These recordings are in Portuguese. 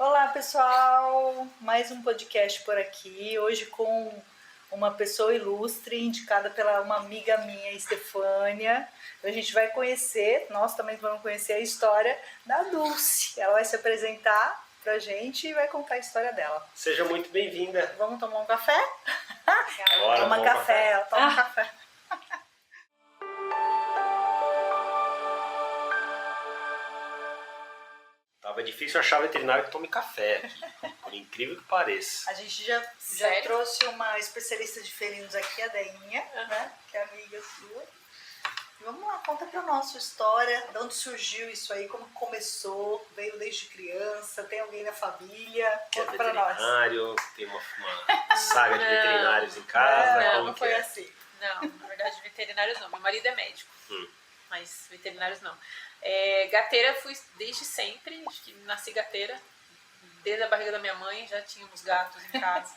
Olá, pessoal! Mais um podcast por aqui, hoje com uma pessoa ilustre, indicada pela uma amiga minha, Estefânia. A gente vai conhecer, nós também vamos conhecer a história da Dulce. Ela vai se apresentar pra gente e vai contar a história dela. Seja muito bem-vinda. Vamos tomar um café? Bora, Toma café, ela toma café. Tava difícil achar veterinário que tome café, por incrível que pareça. A gente já trouxe uma especialista de felinos aqui, a Deinha, né? Que é amiga sua. E vamos lá, conta pra nós sua história, de onde surgiu isso aí, como começou, veio desde criança, tem alguém na família, conta pra nós. Veterinário, tem uma saga de veterinários em casa. Não foi assim. Não, na verdade veterinários não, meu marido é médico, mas veterinários não. Gateira fui desde sempre, acho que nasci gateira, desde a barriga da minha mãe já tínhamos gatos em casa.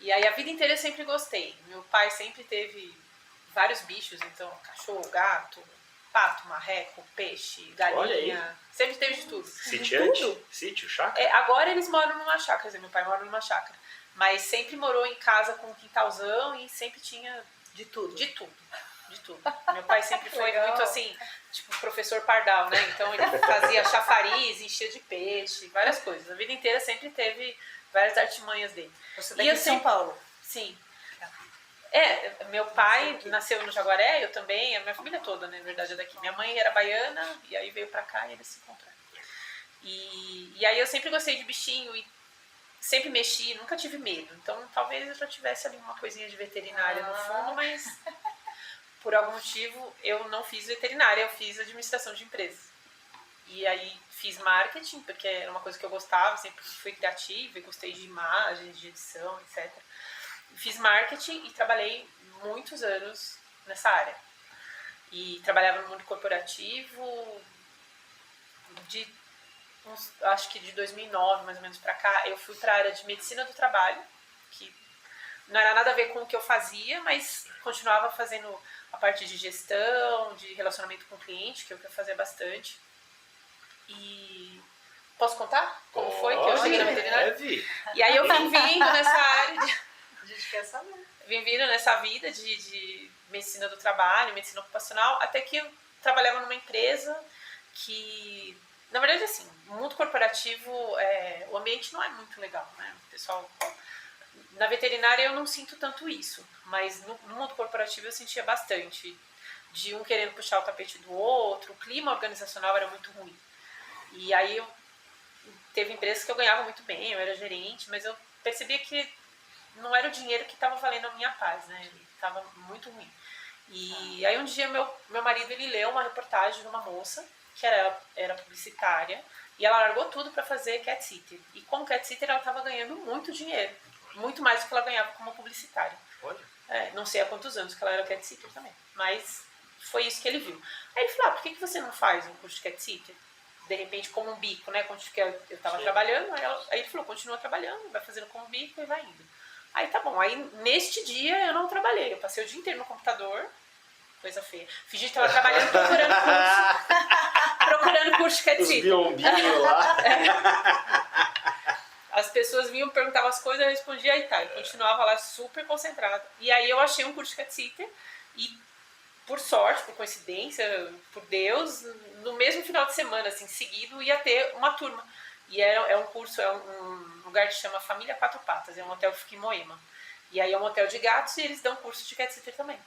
E aí a vida inteira eu sempre gostei. Meu pai sempre teve vários bichos, então cachorro, gato, pato, marreco, peixe, galinha, sempre teve de tudo. Sitiante? Sítio, chácara? Agora eles moram numa chácara, quer dizer, meu pai mora numa chácara, mas sempre morou em casa com um quintalzão e sempre tinha de tudo. De tudo. Meu pai sempre foi muito assim, tipo professor Pardal, né? Então ele fazia chafariz, enchia de peixe, várias coisas. A vida inteira sempre teve várias artimanhas dele. Você daqui de São Paulo? Sim. Meu pai nasceu no Jaguaré, eu também, a minha família toda, né, na verdade, é daqui. Minha mãe era baiana, e aí veio pra cá e eles se encontraram. E aí eu sempre gostei de bichinho e sempre mexi, nunca tive medo. Então talvez eu já tivesse ali uma coisinha de veterinária no fundo, mas por algum motivo eu não fiz veterinária, eu fiz administração de empresas. E aí fiz marketing, porque era uma coisa que eu gostava, sempre fui criativa e gostei de imagens, de edição, etc. Fiz marketing e trabalhei muitos anos nessa área. E trabalhava no mundo corporativo, acho que de 2009 mais ou menos pra cá, eu fui pra área de medicina do trabalho, que não era nada a ver com o que eu fazia, mas continuava fazendo a parte de gestão, de relacionamento com o cliente, que é o que eu fazia bastante. E posso contar como foi que eu cheguei na veterinária? E aí eu vim vindo nessa área A gente quer saber. Vim vindo nessa vida de medicina do trabalho, medicina ocupacional, até que eu trabalhava numa empresa que, na verdade, assim, no mundo corporativo, o ambiente não é muito legal, né? O pessoal, na veterinária eu não sinto tanto isso, mas no mundo corporativo eu sentia bastante, de um querendo puxar o tapete do outro, o clima organizacional era muito ruim. E aí teve empresas que eu ganhava muito bem, eu era gerente, mas eu percebia que não era o dinheiro que estava valendo a minha paz, né? Ele estava muito ruim. E aí um dia meu marido, ele leu uma reportagem de uma moça que era publicitária e ela largou tudo para fazer cat sitter. E como cat sitter ela estava ganhando muito dinheiro, muito mais do que ela ganhava como publicitária. Olha. Não sei há quantos anos que ela era cat sitter também, mas foi isso que ele viu. Aí ele falou, por que você não faz um curso de cat sitter? De repente como um bico, né? Quando eu estava trabalhando, aí ele falou, continua trabalhando, vai fazendo como bico e vai indo. Aí tá bom, aí neste dia eu não trabalhei, eu passei o dia inteiro no computador, coisa feia. Fingi que estava trabalhando procurando curso de cat sitter. Os biombinhos lá. As pessoas vinham, perguntavam as coisas, eu respondia e tá. Eu continuava lá super concentrada. E aí eu achei um curso de cat sitter e, por sorte, por coincidência, por Deus, no mesmo final de semana, assim, seguido, ia ter uma turma. E é um curso, é um lugar que chama Família Quatro Patas, é um hotel que fica em Moema. E aí é um hotel de gatos e eles dão curso de cat sitter também.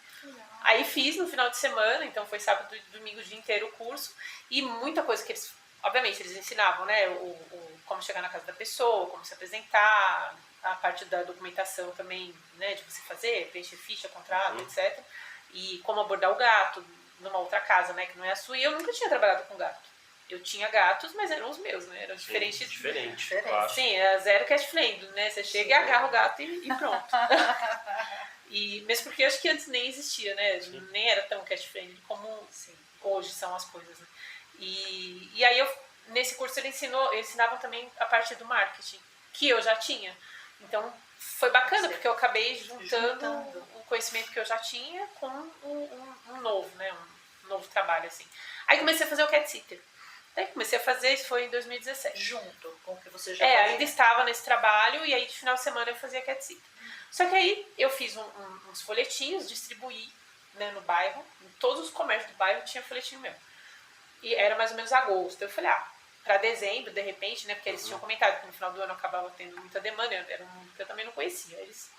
Aí fiz no final de semana, então foi sábado e domingo o dia inteiro o curso. E muita coisa que eles, obviamente, eles ensinavam, né? Como chegar na casa da pessoa, como se apresentar, a parte da documentação também, né? De você fazer, preencher ficha, contrato, etc. E como abordar o gato numa outra casa, né? Que não é a sua. E eu nunca tinha trabalhado com gato. Eu tinha gatos, mas eram os meus, né? Era diferente. Claro. Sim, era zero cat friendly, né? Você chega e agarra o gato e pronto. E mesmo porque eu acho que antes nem existia, né? Nem era tão cat friendly como hoje são as coisas, né? E aí nesse curso eles ensinavam também a parte do marketing, que eu já tinha. Então foi bacana, porque eu acabei juntando o conhecimento que eu já tinha com um novo, né? Um novo trabalho, assim. Aí comecei a fazer o cat sitter. Daí comecei a fazer, isso foi em 2017. Junto com o que você já fazia. Ainda estava nesse trabalho e aí de final de semana eu fazia cat sitter. Só que aí eu fiz uns folhetinhos, distribuí, né, no bairro, em todos os comércios do bairro tinha folhetinho meu. E era mais ou menos agosto. Eu falei, para dezembro, de repente, né, porque eles tinham comentado que no final do ano eu acabava tendo muita demanda, era um mundo que eu também não conhecia. Eles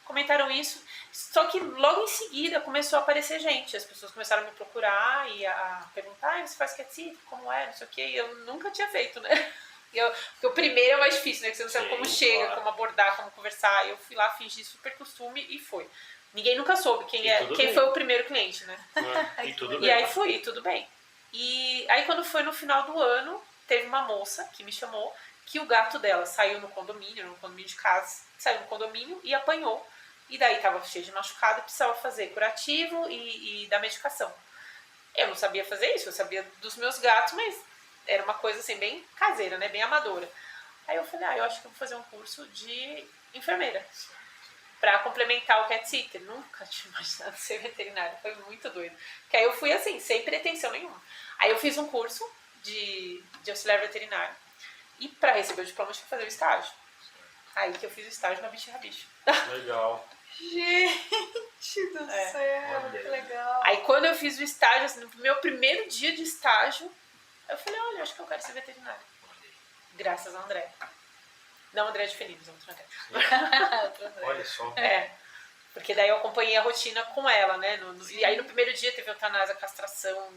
comentaram isso, só que logo em seguida começou a aparecer gente, as pessoas começaram a me procurar e a perguntar, você faz cat sitter, como é, não sei o que, e eu nunca tinha feito, né? Porque o primeiro é mais difícil, né, que você não sabe como chega, claro. como abordar, como conversar, eu fui lá, fingi super costume e foi. Ninguém nunca soube quem foi o primeiro cliente, né? E tudo E bem. aí fui, tudo bem. E aí quando foi no final do ano, teve uma moça que me chamou, que o gato dela saiu no condomínio de casa, saiu no condomínio e apanhou. E daí tava cheio de machucado, precisava fazer curativo e dar medicação. Eu não sabia fazer isso, eu sabia dos meus gatos, mas era uma coisa assim bem caseira, né, bem amadora. Aí eu falei, eu acho que eu vou fazer um curso de enfermeira para complementar o cat sitter. Nunca tinha imaginado ser veterinária, foi muito doido. Porque aí eu fui assim, sem pretensão nenhuma. Aí eu fiz um curso de auxiliar veterinário e para receber o diploma eu tinha que fazer o estágio. Aí que eu fiz o estágio na Bicho Rabicho. Legal. Gente do céu, que legal. Aí quando eu fiz o estágio, assim, no meu primeiro dia de estágio, eu falei, olha, acho que eu quero ser veterinária. Graças a André. Não André de Felipe, outro André. Olha só. Porque daí eu acompanhei a rotina com ela, né? E aí no primeiro dia teve eutanásia, castração,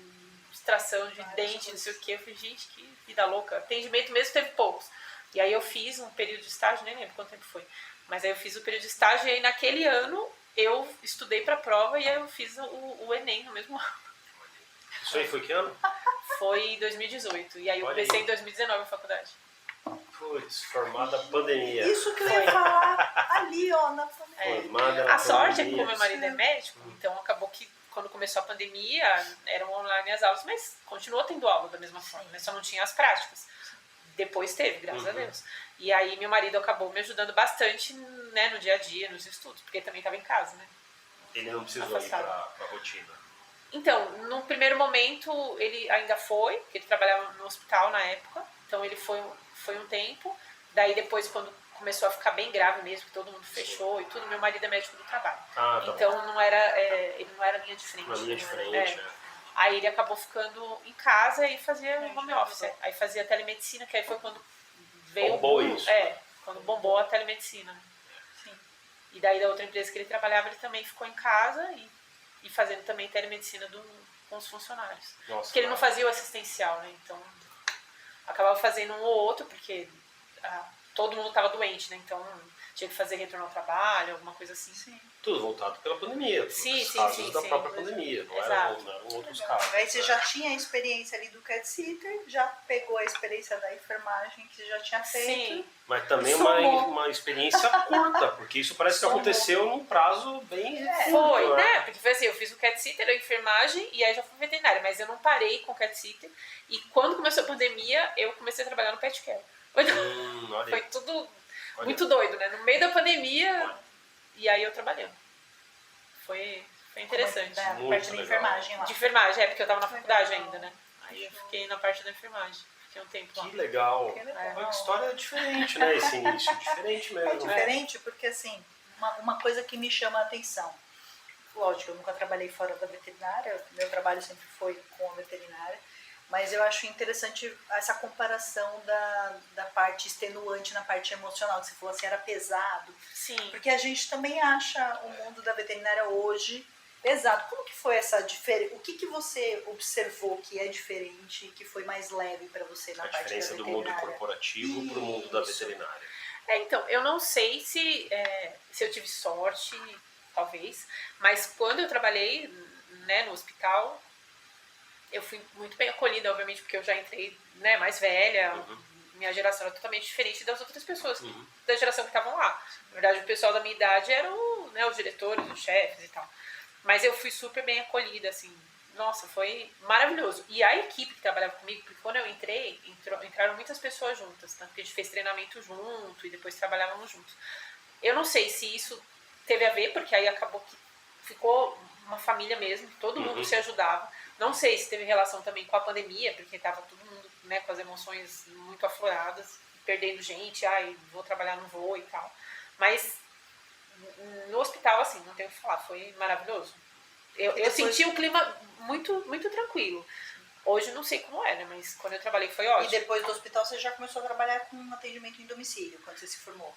extração de dente, não sei o que. Eu falei, gente, que vida louca. Atendimento mesmo teve poucos. E aí eu fiz um período de estágio, nem lembro quanto tempo foi. Mas aí eu fiz o período de estágio e aí naquele ano eu estudei pra prova e aí eu fiz o Enem no mesmo ano. Isso aí foi que ano? Foi em 2018. E aí eu comecei em 2019 a faculdade. Putz, formada pandemia. Isso que eu ia falar ali, ó, na pandemia. Formada na A sorte é que pandemia. como meu marido é médico, então acabou que quando começou a pandemia eram online as aulas, mas continuou tendo aula da mesma forma, né? Só não tinha as práticas. Depois teve, graças a Deus. E aí meu marido acabou me ajudando bastante, né, no dia a dia, nos estudos, porque ele também estava em casa, né? Ele não precisou ir pra rotina. Então, no primeiro momento ele ainda foi, porque ele trabalhava no hospital na época, então ele foi um tempo. Daí depois, quando começou a ficar bem grave mesmo, que todo mundo fechou e tudo, meu marido é médico do trabalho. Tá Então não era, ele não era linha de frente. Uma linha de frente, né? Aí ele acabou ficando em casa e fazia home office. Aí fazia telemedicina, que aí foi quando veio bombou isso. Quando bombou a telemedicina. Sim. E daí da outra empresa que ele trabalhava, ele também ficou em casa e fazendo também telemedicina com os funcionários. Nossa, porque ele não fazia o assistencial, né? Então acabava fazendo um ou outro, porque todo mundo estava doente, né? Então tinha que fazer retorno ao trabalho, alguma coisa assim. Sim. Tudo voltado pela pandemia. Sim, casos da própria pandemia, não eram outros casos. Aí você já tinha a experiência ali do cat sitter, já pegou a experiência da enfermagem que você já tinha feito. Sim. Mas também uma experiência curta, porque isso parece que aconteceu num prazo bem curto. Foi, né? Porque foi assim, eu fiz o cat sitter, a enfermagem e aí já fui veterinária, mas eu não parei com o cat sitter. E quando começou a pandemia, eu comecei a trabalhar no pet care. Foi tudo muito doido, né? No meio da pandemia, e aí eu trabalhando. Foi interessante. Da parte da enfermagem lá. De enfermagem, porque eu tava na faculdade ainda, né? Aí eu fiquei na parte da enfermagem. Fiquei um tempo lá. Que legal. Olha que história diferente, né? Esse início. Diferente mesmo. É diferente porque, assim, uma coisa que me chama a atenção. Lógico, eu nunca trabalhei fora da veterinária, meu trabalho sempre foi com a veterinária. Mas eu acho interessante essa comparação da parte extenuante na parte emocional, que você falou assim, era pesado. Sim. Porque a gente também acha o mundo da veterinária hoje pesado. Como que foi essa diferença? O que você observou que é diferente e que foi mais leve para você na parte da veterinária? A diferença do mundo corporativo para o mundo da veterinária. Então, eu não sei se eu tive sorte, talvez, mas quando eu trabalhei, né, no hospital, eu fui muito bem acolhida, obviamente, porque eu já entrei, né, mais velha, minha geração era totalmente diferente das outras pessoas da geração que estavam lá. Na verdade, o pessoal da minha idade eram, né, os diretores, os chefes e tal. Mas eu fui super bem acolhida, assim, nossa, foi maravilhoso. E a equipe que trabalhava comigo, porque quando eu entrei, entraram muitas pessoas juntas, tá? Porque a gente fez treinamento junto e depois trabalhávamos juntos. Eu não sei se isso teve a ver, porque aí acabou que ficou uma família mesmo, todo mundo se ajudava. Não sei se teve relação também com a pandemia, porque estava todo mundo, né, com as emoções muito afloradas, perdendo gente, ai, vou trabalhar, não vou e tal. Mas no hospital, assim, não tenho o que falar, foi maravilhoso. Eu senti um clima muito, muito tranquilo. Hoje não sei como é, né? Mas quando eu trabalhei foi ótimo. E depois do hospital você já começou a trabalhar com atendimento em domicílio, quando você se formou?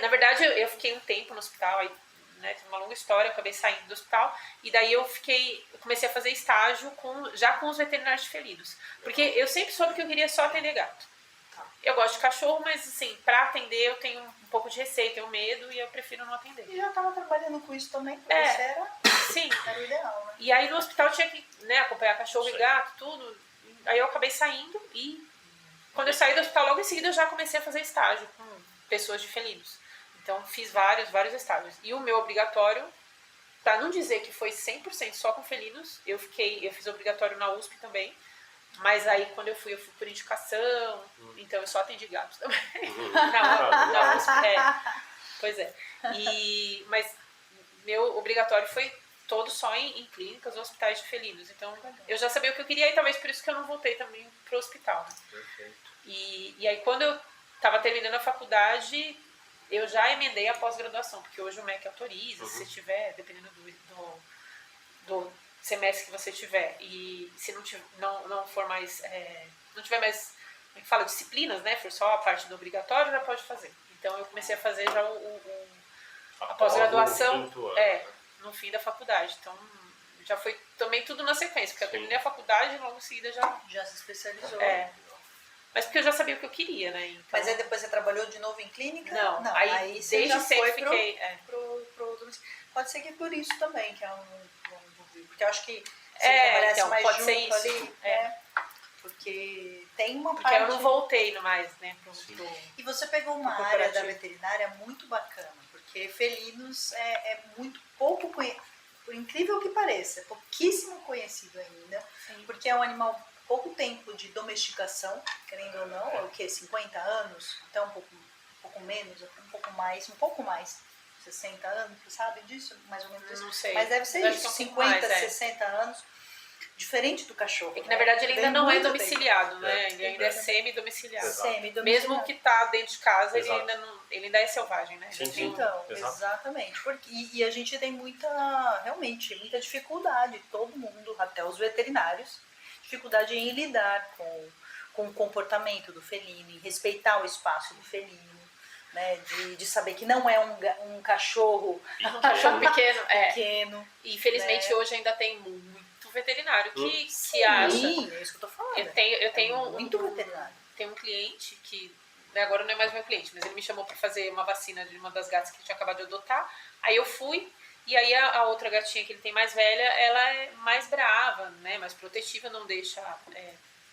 Na verdade eu fiquei um tempo no hospital, aí, né, tem uma longa história, eu acabei saindo do hospital, e daí eu comecei a fazer estágio já com os veterinários de felinos. Porque eu sempre soube que eu queria só atender gato. Eu gosto de cachorro, mas assim, pra atender eu tenho um pouco de receio, tenho medo e eu prefiro não atender. E já estava trabalhando com isso também, porque você era, sim. Era o ideal, né? E aí no hospital tinha que, né, acompanhar cachorro e gato, tudo. Aí eu acabei saindo e quando eu saí do hospital, logo em seguida eu já comecei a fazer estágio com pessoas de felinos. Então fiz vários estágios. E o meu obrigatório, pra não dizer que foi 100% só com felinos, eu fiz obrigatório na USP também. Mas aí quando eu fui por indicação, então eu só atendi gatos também. na USP, Pois é. Mas meu obrigatório foi todo só em clínicas ou hospitais de felinos. Então eu já sabia o que eu queria e talvez por isso que eu não voltei também pro hospital. Né? Perfeito. E aí quando eu estava terminando a faculdade, eu já emendei a pós-graduação, porque hoje o MEC autoriza, se tiver, dependendo do semestre que você tiver, e se não for mais, não tiver mais, como é que fala, disciplinas, né, for só a parte do obrigatório, já pode fazer. Então eu comecei a fazer já a pós-graduação no fim da faculdade. Então já foi também tudo na sequência, porque eu terminei a faculdade e logo em seguida já se especializou. Mas porque eu já sabia o que eu queria, né? Então... Mas aí depois você trabalhou de novo em clínica? Não. Aí você desde já sempre foi fiquei... pro domicílio. Pode ser que por isso também, que eu não vi. Porque eu acho que se trabalhasse então, mais pode junto ser isso. ali, né? Porque tem uma porque parte... eu não voltei mais, né? E você pegou uma área da veterinária muito bacana, porque felinos é muito pouco conhecido, por incrível que pareça, pouquíssimo conhecido ainda, porque é um animal pouco tempo de domesticação, querendo ou não, é o quê? 50 anos? Até um pouco menos, um pouco mais, 60 anos, você sabe disso? Mais ou menos isso? Não sei. Mas deve ser isso, 50, 60 anos, diferente do cachorro. É que na verdade ele ainda não é domiciliado, né? Ele ainda é semi-domiciliado. Mesmo que tá dentro de casa, ele ainda é selvagem, né? Então, exatamente. E a gente tem muita dificuldade, todo mundo, até os veterinários, dificuldade em lidar com o comportamento do felino, em respeitar o espaço do felino, né? De saber que não é um cachorro pequeno. E infelizmente hoje ainda tem muito veterinário que É acha. isso que eu tô falando. Eu tenho muito veterinário. Tem um cliente que agora não é mais meu cliente, mas ele me chamou para fazer uma vacina de uma das gatas que ele tinha acabado de adotar. Aí eu fui. E aí a outra gatinha que ele tem mais velha, ela é mais brava, né, mais protetiva, não deixa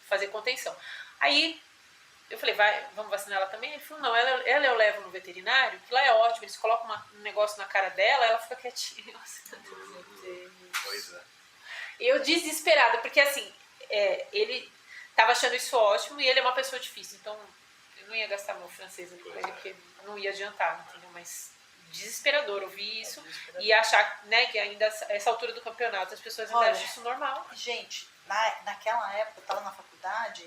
fazer contenção. Aí eu falei, vamos vacinar ela também? Ele falou, não, ela eu levo no veterinário, que lá é ótimo, eles colocam um negócio na cara dela, ela fica quietinha. Pois é. Eu desesperada, porque assim, ele tava achando isso ótimo e ele é uma pessoa difícil, então eu não ia gastar meu francês ali com ele, porque não ia adiantar, entendeu? Mas desesperador ouvir isso e achar, né, que ainda essa altura do campeonato as pessoas ainda acham isso normal. Gente, naquela época, eu estava na faculdade,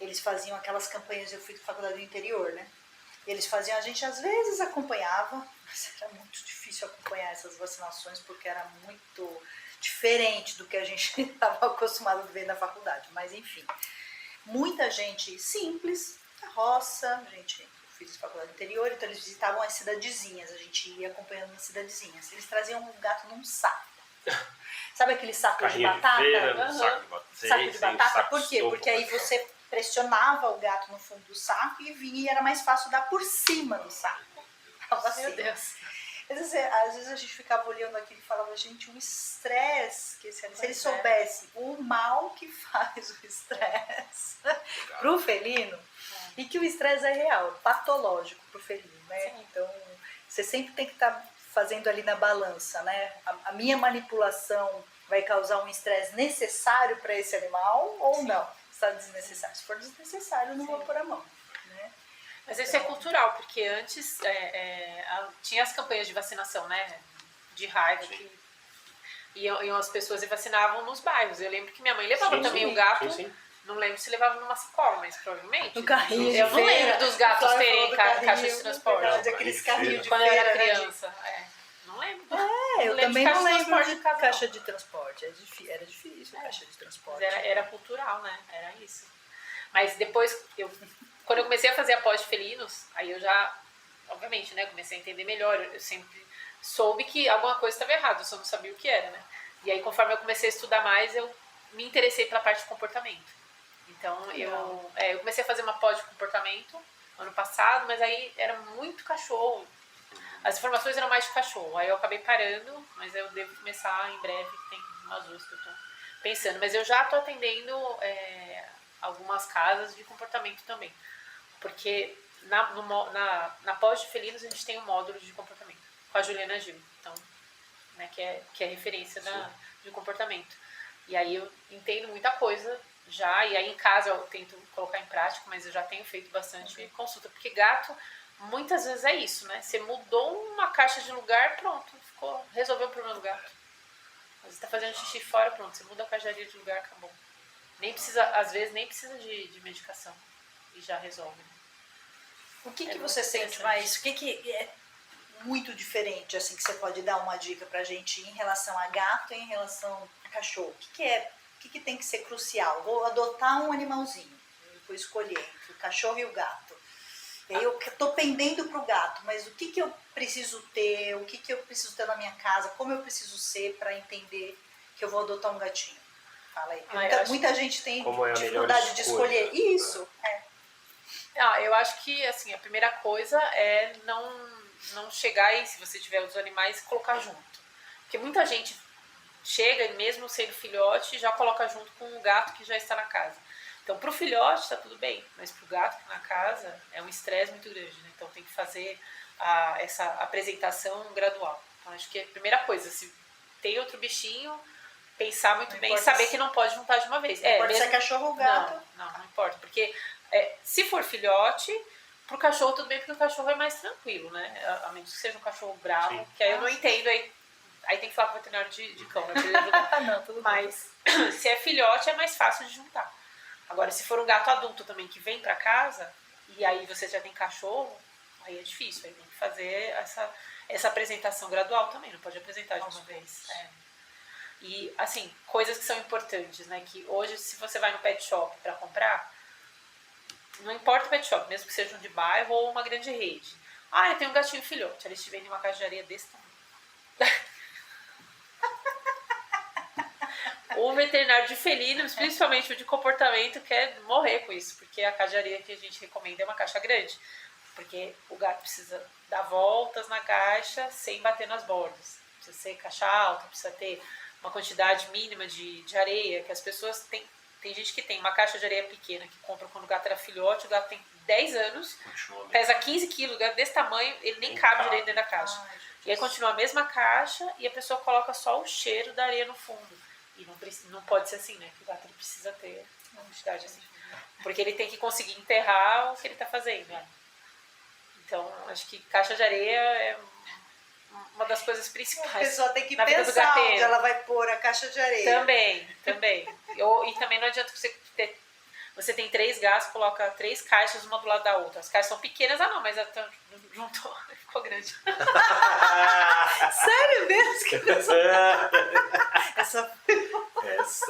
eles faziam aquelas campanhas, eu fui da faculdade do interior, né? Eles faziam, a gente às vezes acompanhava, mas era muito difícil acompanhar essas vacinações porque era muito diferente do que a gente estava acostumado a ver na faculdade. Mas enfim, muita gente simples, da roça, gente... Fiz faculdade interior, então eles visitavam as cidadezinhas, a gente ia acompanhando nas cidadezinhas. Eles traziam um gato num saco. Sabe aquele saco de batata? Saco de batata, por quê? Porque aí você pressionava o gato no fundo do saco e vinha e era mais fácil dar por cima do saco. Meu Deus. Às vezes a gente ficava olhando aquilo e falava, gente, o estresse, se ele soubesse o mal que faz o estresse pro felino, e que o estresse é real, patológico pro felino, né? Sim. Então, você sempre tem que estar fazendo ali na balança, né? A minha manipulação vai causar um estresse necessário para esse animal ou não? Está desnecessário. Se for desnecessário, eu não vou pôr a mão, né? Mas isso é cultural, porque antes tinha as campanhas de vacinação, né? De raiva, que iam as pessoas e vacinavam nos bairros. Eu lembro que minha mãe levava também o gato Não lembro se levava numa sacola, mas provavelmente. No carrinho de Eu não feira. lembro dos gatos Flávia terem falou do caixa de carrinho, transporte. verdade, aqueles carrinhos de Quando eu feira, era né, criança. Não lembro. eu lembro também de não caixa de lembro transporte de de casa, caixa não. de transporte. Era difícil caixa de transporte. Mas era cultural, né? Era isso. Mas depois, quando eu comecei a fazer a pós de felinos, aí eu já, obviamente, né, comecei a entender melhor. Eu sempre soube que alguma coisa estava errada, eu só não sabia o que era, né? E aí, conforme eu comecei a estudar mais, eu me interessei pela parte de comportamento. Então, eu comecei a fazer uma pós de comportamento ano passado, mas aí era muito cachorro. As informações eram mais de cachorro. Aí eu acabei parando, mas eu devo começar em breve, tem umas duas que eu tô pensando. Mas eu já tô atendendo algumas casas de comportamento também. Porque na pós de felinos a gente tem um módulo de comportamento com a Juliana Gil, então, né, que é referência de comportamento. E aí eu entendo muita coisa já, e aí em casa eu tento colocar em prática, mas eu já tenho feito bastante consulta, porque gato, muitas vezes é isso, né? Você mudou uma caixa de lugar, pronto, resolveu o problema do gato. Você tá fazendo xixi fora, pronto, você muda a caixaria de lugar, acabou. Nem precisa, às vezes nem precisa de medicação e já resolve. O que você sente mais? O que é muito diferente, assim, que você pode dar uma dica pra gente em relação a gato e em relação a cachorro? O que tem que ser crucial? Vou adotar um animalzinho, eu vou escolher entre o cachorro e o gato. E aí eu tô pendendo pro gato, mas o que eu preciso ter? O que eu preciso ter na minha casa? Como eu preciso ser para entender que eu vou adotar um gatinho? Fala aí. Muita gente tem dificuldade de escolher. Isso. Eu acho que assim, a primeira coisa é não chegar e, se você tiver os animais, colocar junto. Porque muita gente chega, mesmo sendo filhote, já coloca junto com o gato que já está na casa. Então, pro filhote está tudo bem, mas pro gato que está na casa é um estresse muito grande, né? Então tem que fazer essa apresentação gradual. Então acho que a primeira coisa, se tem outro bichinho, pensar muito bem e saber que não pode juntar de uma vez. Não importa se é cachorro ou gato. Não importa, porque se for filhote, pro cachorro tudo bem, porque o cachorro é mais tranquilo, né? A menos que seja um cachorro bravo, sim, que aí eu não entendo, aí tem que falar com o veterinário de cão, né? Pra ele ajudar. Não, tudo mas se é filhote, é mais fácil de juntar. Agora, se for um gato adulto também que vem pra casa, e aí você já tem cachorro, aí é difícil, aí tem que fazer essa apresentação gradual também, não pode apresentar de uma vez. E, assim, coisas que são importantes, né? Que hoje, se você vai no pet shop pra comprar, não importa o pet shop, mesmo que seja um de bairro ou uma grande rede. Eu tenho um gatinho filhote, eles te vendem uma caixa de areia desse tamanho. O veterinário de felinos, principalmente o de comportamento, quer morrer com isso, porque a caixa de areia que a gente recomenda é uma caixa grande, porque o gato precisa dar voltas na caixa sem bater nas bordas. Precisa ser caixa alta, precisa ter uma quantidade mínima de areia, que as pessoas têm. Tem gente que tem uma caixa de areia pequena, que compra quando o gato era filhote, o gato tem 10 anos, pesa 15 quilos, o gato desse tamanho, ele nem cabe direito dentro da caixa. E aí continua a mesma caixa e a pessoa coloca só o cheiro da areia no fundo. E não pode ser assim, né? Que o gato ele precisa ter uma quantidade assim. Porque ele tem que conseguir enterrar o que ele está fazendo. Né? Então, acho que caixa de areia é uma das coisas principais. A pessoa tem que pensar onde ela vai pôr a caixa de areia. Também. E também não adianta você tem 3 gatos, coloca 3 caixas uma do lado da outra. As caixas são pequenas, mas juntou, ficou grande. Sério mesmo? Essa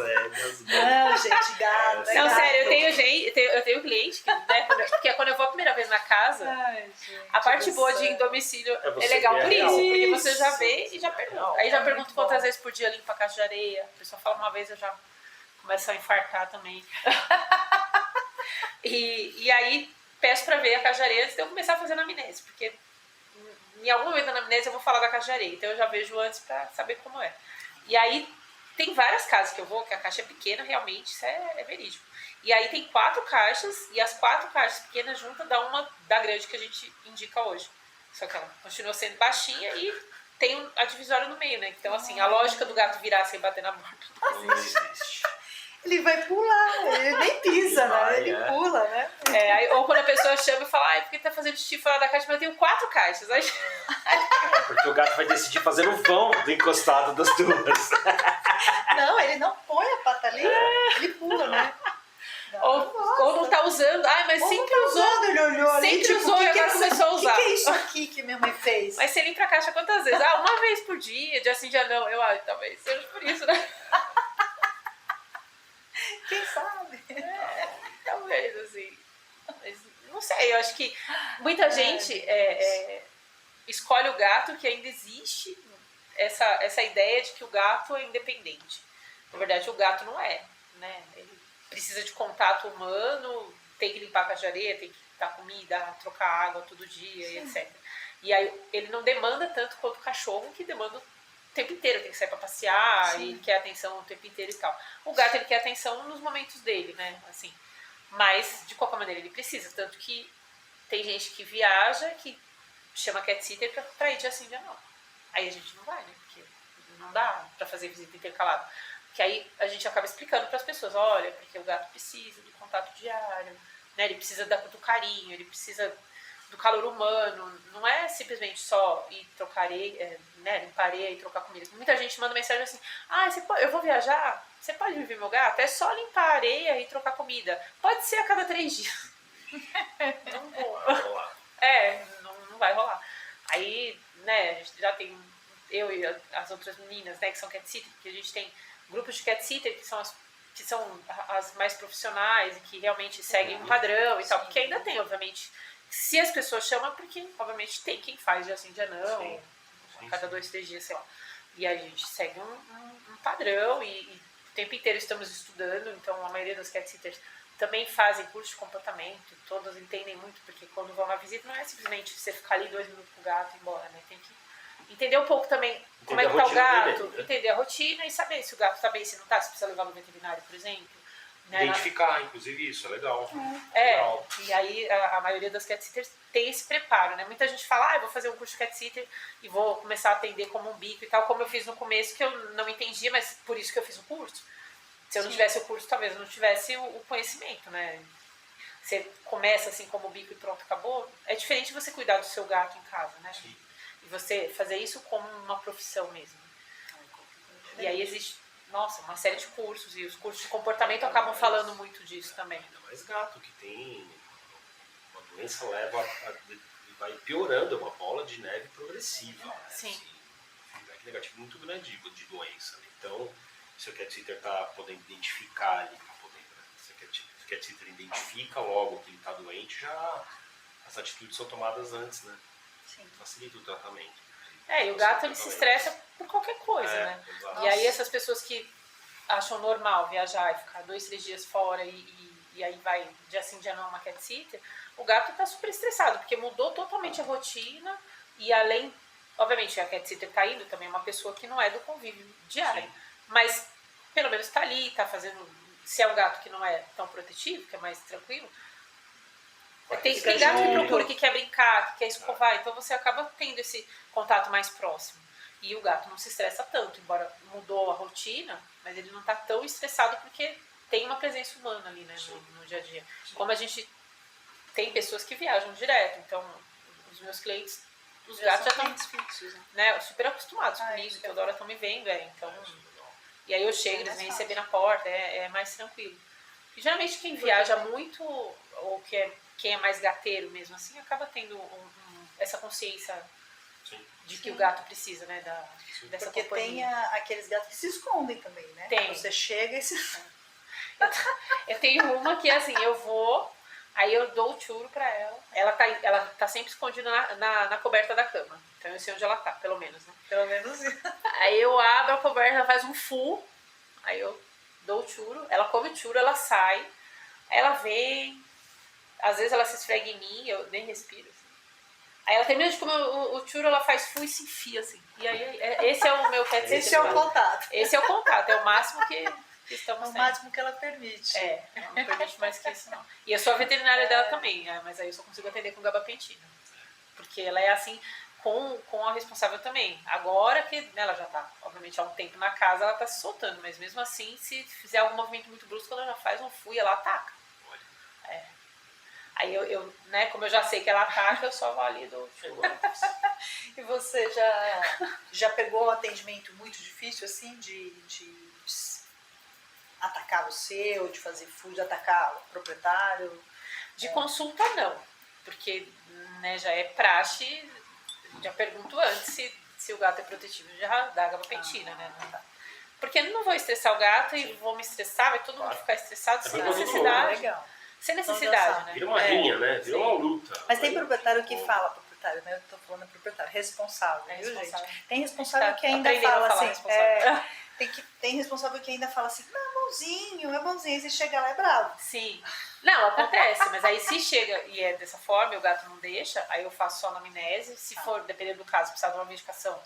é das não, gente, gato. Não, gato. Sério, eu tenho cliente que, né, porque quando eu vou a primeira vez na casa, gente, a parte boa de ir em domicílio é legal por isso, porque você já vê e já pergunta. Aí já pergunto quantas vezes por dia limpa a caixa de areia. A pessoa fala uma vez, eu já começo a infartar também. E aí peço pra ver a caixa de areia antes de eu começar a fazer anamnese, porque em algum momento da anamnese eu vou falar da caixa de areia, então eu já vejo antes pra saber como é. E aí tem várias casas que eu vou, que a caixa é pequena, realmente, isso é verídico. E aí tem 4 caixas, e as 4 caixas pequenas juntas dá uma da grande que a gente indica hoje. Só que ela continua sendo baixinha e tem a divisória no meio, né? Então, assim, a lógica do gato virar sem bater na borda não existe. Ele vai pular, ele nem pisa, né? Ele pula, né? Ou quando a pessoa chama e fala, porque tá fazendo xixi fora da caixa, mas eu tenho 4 caixas. Aí... porque o gato vai decidir fazer no vão do encostado das duas. Não, ele não põe a pata ali, ele pula, né? Ou não tá usando. Ai, mas Ou sempre não tá usou. usando, ele olhou ali, Sempre tipo, usou e agora começou a usar. O que é isso aqui que minha mãe fez? Mas você limpa a caixa quantas vezes? Uma vez por dia, dia sim, dia não. Talvez seja por isso, né? Quem sabe? Talvez, assim. Mas não sei, eu acho que muita gente escolhe o gato que ainda existe essa ideia de que o gato é independente. Na verdade, o gato não é, né? Ele precisa de contato humano, tem que limpar a caixa de areia, tem que dar comida, trocar água todo dia, e etc. E aí ele não demanda tanto quanto o cachorro, que demanda o tempo inteiro, tem que sair para passear, e ele quer atenção o tempo inteiro e tal. O gato, ele quer atenção nos momentos dele, né? Assim, mas, de qualquer maneira, ele precisa. Tanto que tem gente que viaja, que chama cat sitter pra ir dia sim, dia não. Aí a gente não vai, né? Porque não dá pra fazer visita intercalada. Que aí a gente acaba explicando pras pessoas, olha, porque o gato precisa do contato diário, né? Ele precisa do carinho, ele precisa do calor humano. Não é simplesmente só ir trocar areia, né? Limpar areia e trocar comida. Muita gente manda mensagem assim, eu vou viajar, você pode me ver meu gato? É só limpar a areia e trocar comida. Pode ser a cada 3 dias. Não vou. Não vai rolar. Aí, né, a gente já tem eu e as outras meninas, né, que são cat sitter, porque a gente tem grupos de cat sitter que são as mais profissionais e que realmente seguem um padrão e tal, porque ainda tem, obviamente, se as pessoas chamam, porque obviamente tem quem faz dia sim, dia não, a cada 2, 3 dias, sei lá. E a gente segue um padrão e o tempo inteiro estamos estudando, então a maioria das cat sitters também fazem curso de comportamento, todas entendem muito, porque quando vão na visita não é simplesmente você ficar ali 2 minutos com o gato e ir embora, né? Tem que entender um pouco também como é que tá o gato, dele, né? Entender a rotina e saber se o gato tá bem, se não tá, se precisa levar no veterinário, por exemplo. Né? Identificar, inclusive, isso é legal. Legal. E aí a maioria das cat sitters tem esse preparo, né? Muita gente fala, eu vou fazer um curso de cat sitter e vou começar a atender como um bico e tal, como eu fiz no começo, que eu não entendia, mas por isso que eu fiz o curso. Se eu não tivesse o curso, talvez eu não tivesse o conhecimento, né? Você começa assim como bico e pronto, acabou. É diferente você cuidar do seu gato em casa, né? Sim. E você fazer isso como uma profissão mesmo. E aí existe, uma série de cursos. E os cursos de comportamento acabam falando muito disso também. Ainda mais gato, que tem uma doença vai piorando, é uma bola de neve progressiva. Né? Sim. Assim, feedback negativo muito grande de doença. Né? Então, se o cat sitter está podendo identificar ali, se o cat sitter identifica logo que ele está doente, já as atitudes são tomadas antes, né? Sim. Facilita o tratamento. E o gato ele se estressa por qualquer coisa, né? Exato. E aí essas pessoas que acham normal viajar e ficar 2, 3 dias fora e aí vai dia sim, dia não uma cat sitter, o gato está super estressado, porque mudou totalmente a rotina e além, obviamente a cat sitter está indo também, é uma pessoa que não é do convívio diário. Sim. Mas pelo menos está ali, está fazendo. Se é um gato que não é tão protetivo, que é mais tranquilo. Tem gato que procura, que quer brincar, que quer escovar, então você acaba tendo esse contato mais próximo. E o gato não se estressa tanto, embora mudou a rotina, mas ele não está tão estressado porque tem uma presença humana ali, né, no dia a dia. Sim. Como a gente tem pessoas que viajam direto, então os meus clientes, os gatos já estão fixos, né, super acostumados comigo, toda hora estão me vendo, então. E aí eu chego, eles vêm receber na porta, é mais tranquilo. E geralmente quem viaja muito, ou quem é mais gateiro mesmo assim, acaba tendo essa consciência de que o gato precisa, né, dessa porque companhia. Tem aqueles gatos que se escondem também, né? Tem. Você chega e se... Eu tenho uma que assim, eu vou, aí eu dou o churro pra ela. Ela tá sempre escondida na coberta da cama. Então eu sei onde ela tá, pelo menos, né? Pelo menos isso. Aí eu abro a coberta, ela faz um full, aí eu dou o churro, ela come o churro, ela sai, aí ela vem, às vezes ela se esfrega em mim, eu nem respiro, assim. Aí ela termina de comer o churro, ela faz full e se enfia, assim. E aí, esse é o meu cat sitter. Esse é o contato. Esse é o contato, é o máximo que estamos tendo. É o máximo que ela permite. Não permite mais que isso, não. E eu sou a veterinária dela também, mas aí eu só consigo atender com gabapentina. Porque ela é assim, com a responsável também. Agora que ela já tá, obviamente, há um tempo na casa, ela tá se soltando, mas mesmo assim, se fizer algum movimento muito brusco, ela já faz um full e ela ataca. Aí eu, né, como eu já sei que ela ataca, eu só vou ali do... E você já pegou um atendimento muito difícil, assim, de atacar você ou de fazer full, de atacar o proprietário? De consulta, não. Porque, né, já é praxe, já pergunto antes se o gato é protetivo, já dá gabapentina, né? Porque eu não vou estressar o gato e vou me estressar, vai todo mundo ficar estressado sem necessidade. Legal. Sem necessidade, né? Vira uma rinha, né? Vira uma luta. Mas tem proprietário que fala, proprietário, né? Eu tô falando proprietário, responsável, É viu, responsável. gente? Tem responsável que ainda Aprendendo a fala falar assim, responsável. tem responsável que ainda fala assim, não, é bonzinho, e você chega lá é bravo. Sim. Não, acontece, mas aí se chega e é dessa forma e o gato não deixa, aí eu faço só anamnese. Se for, dependendo do caso, precisar de uma medicação,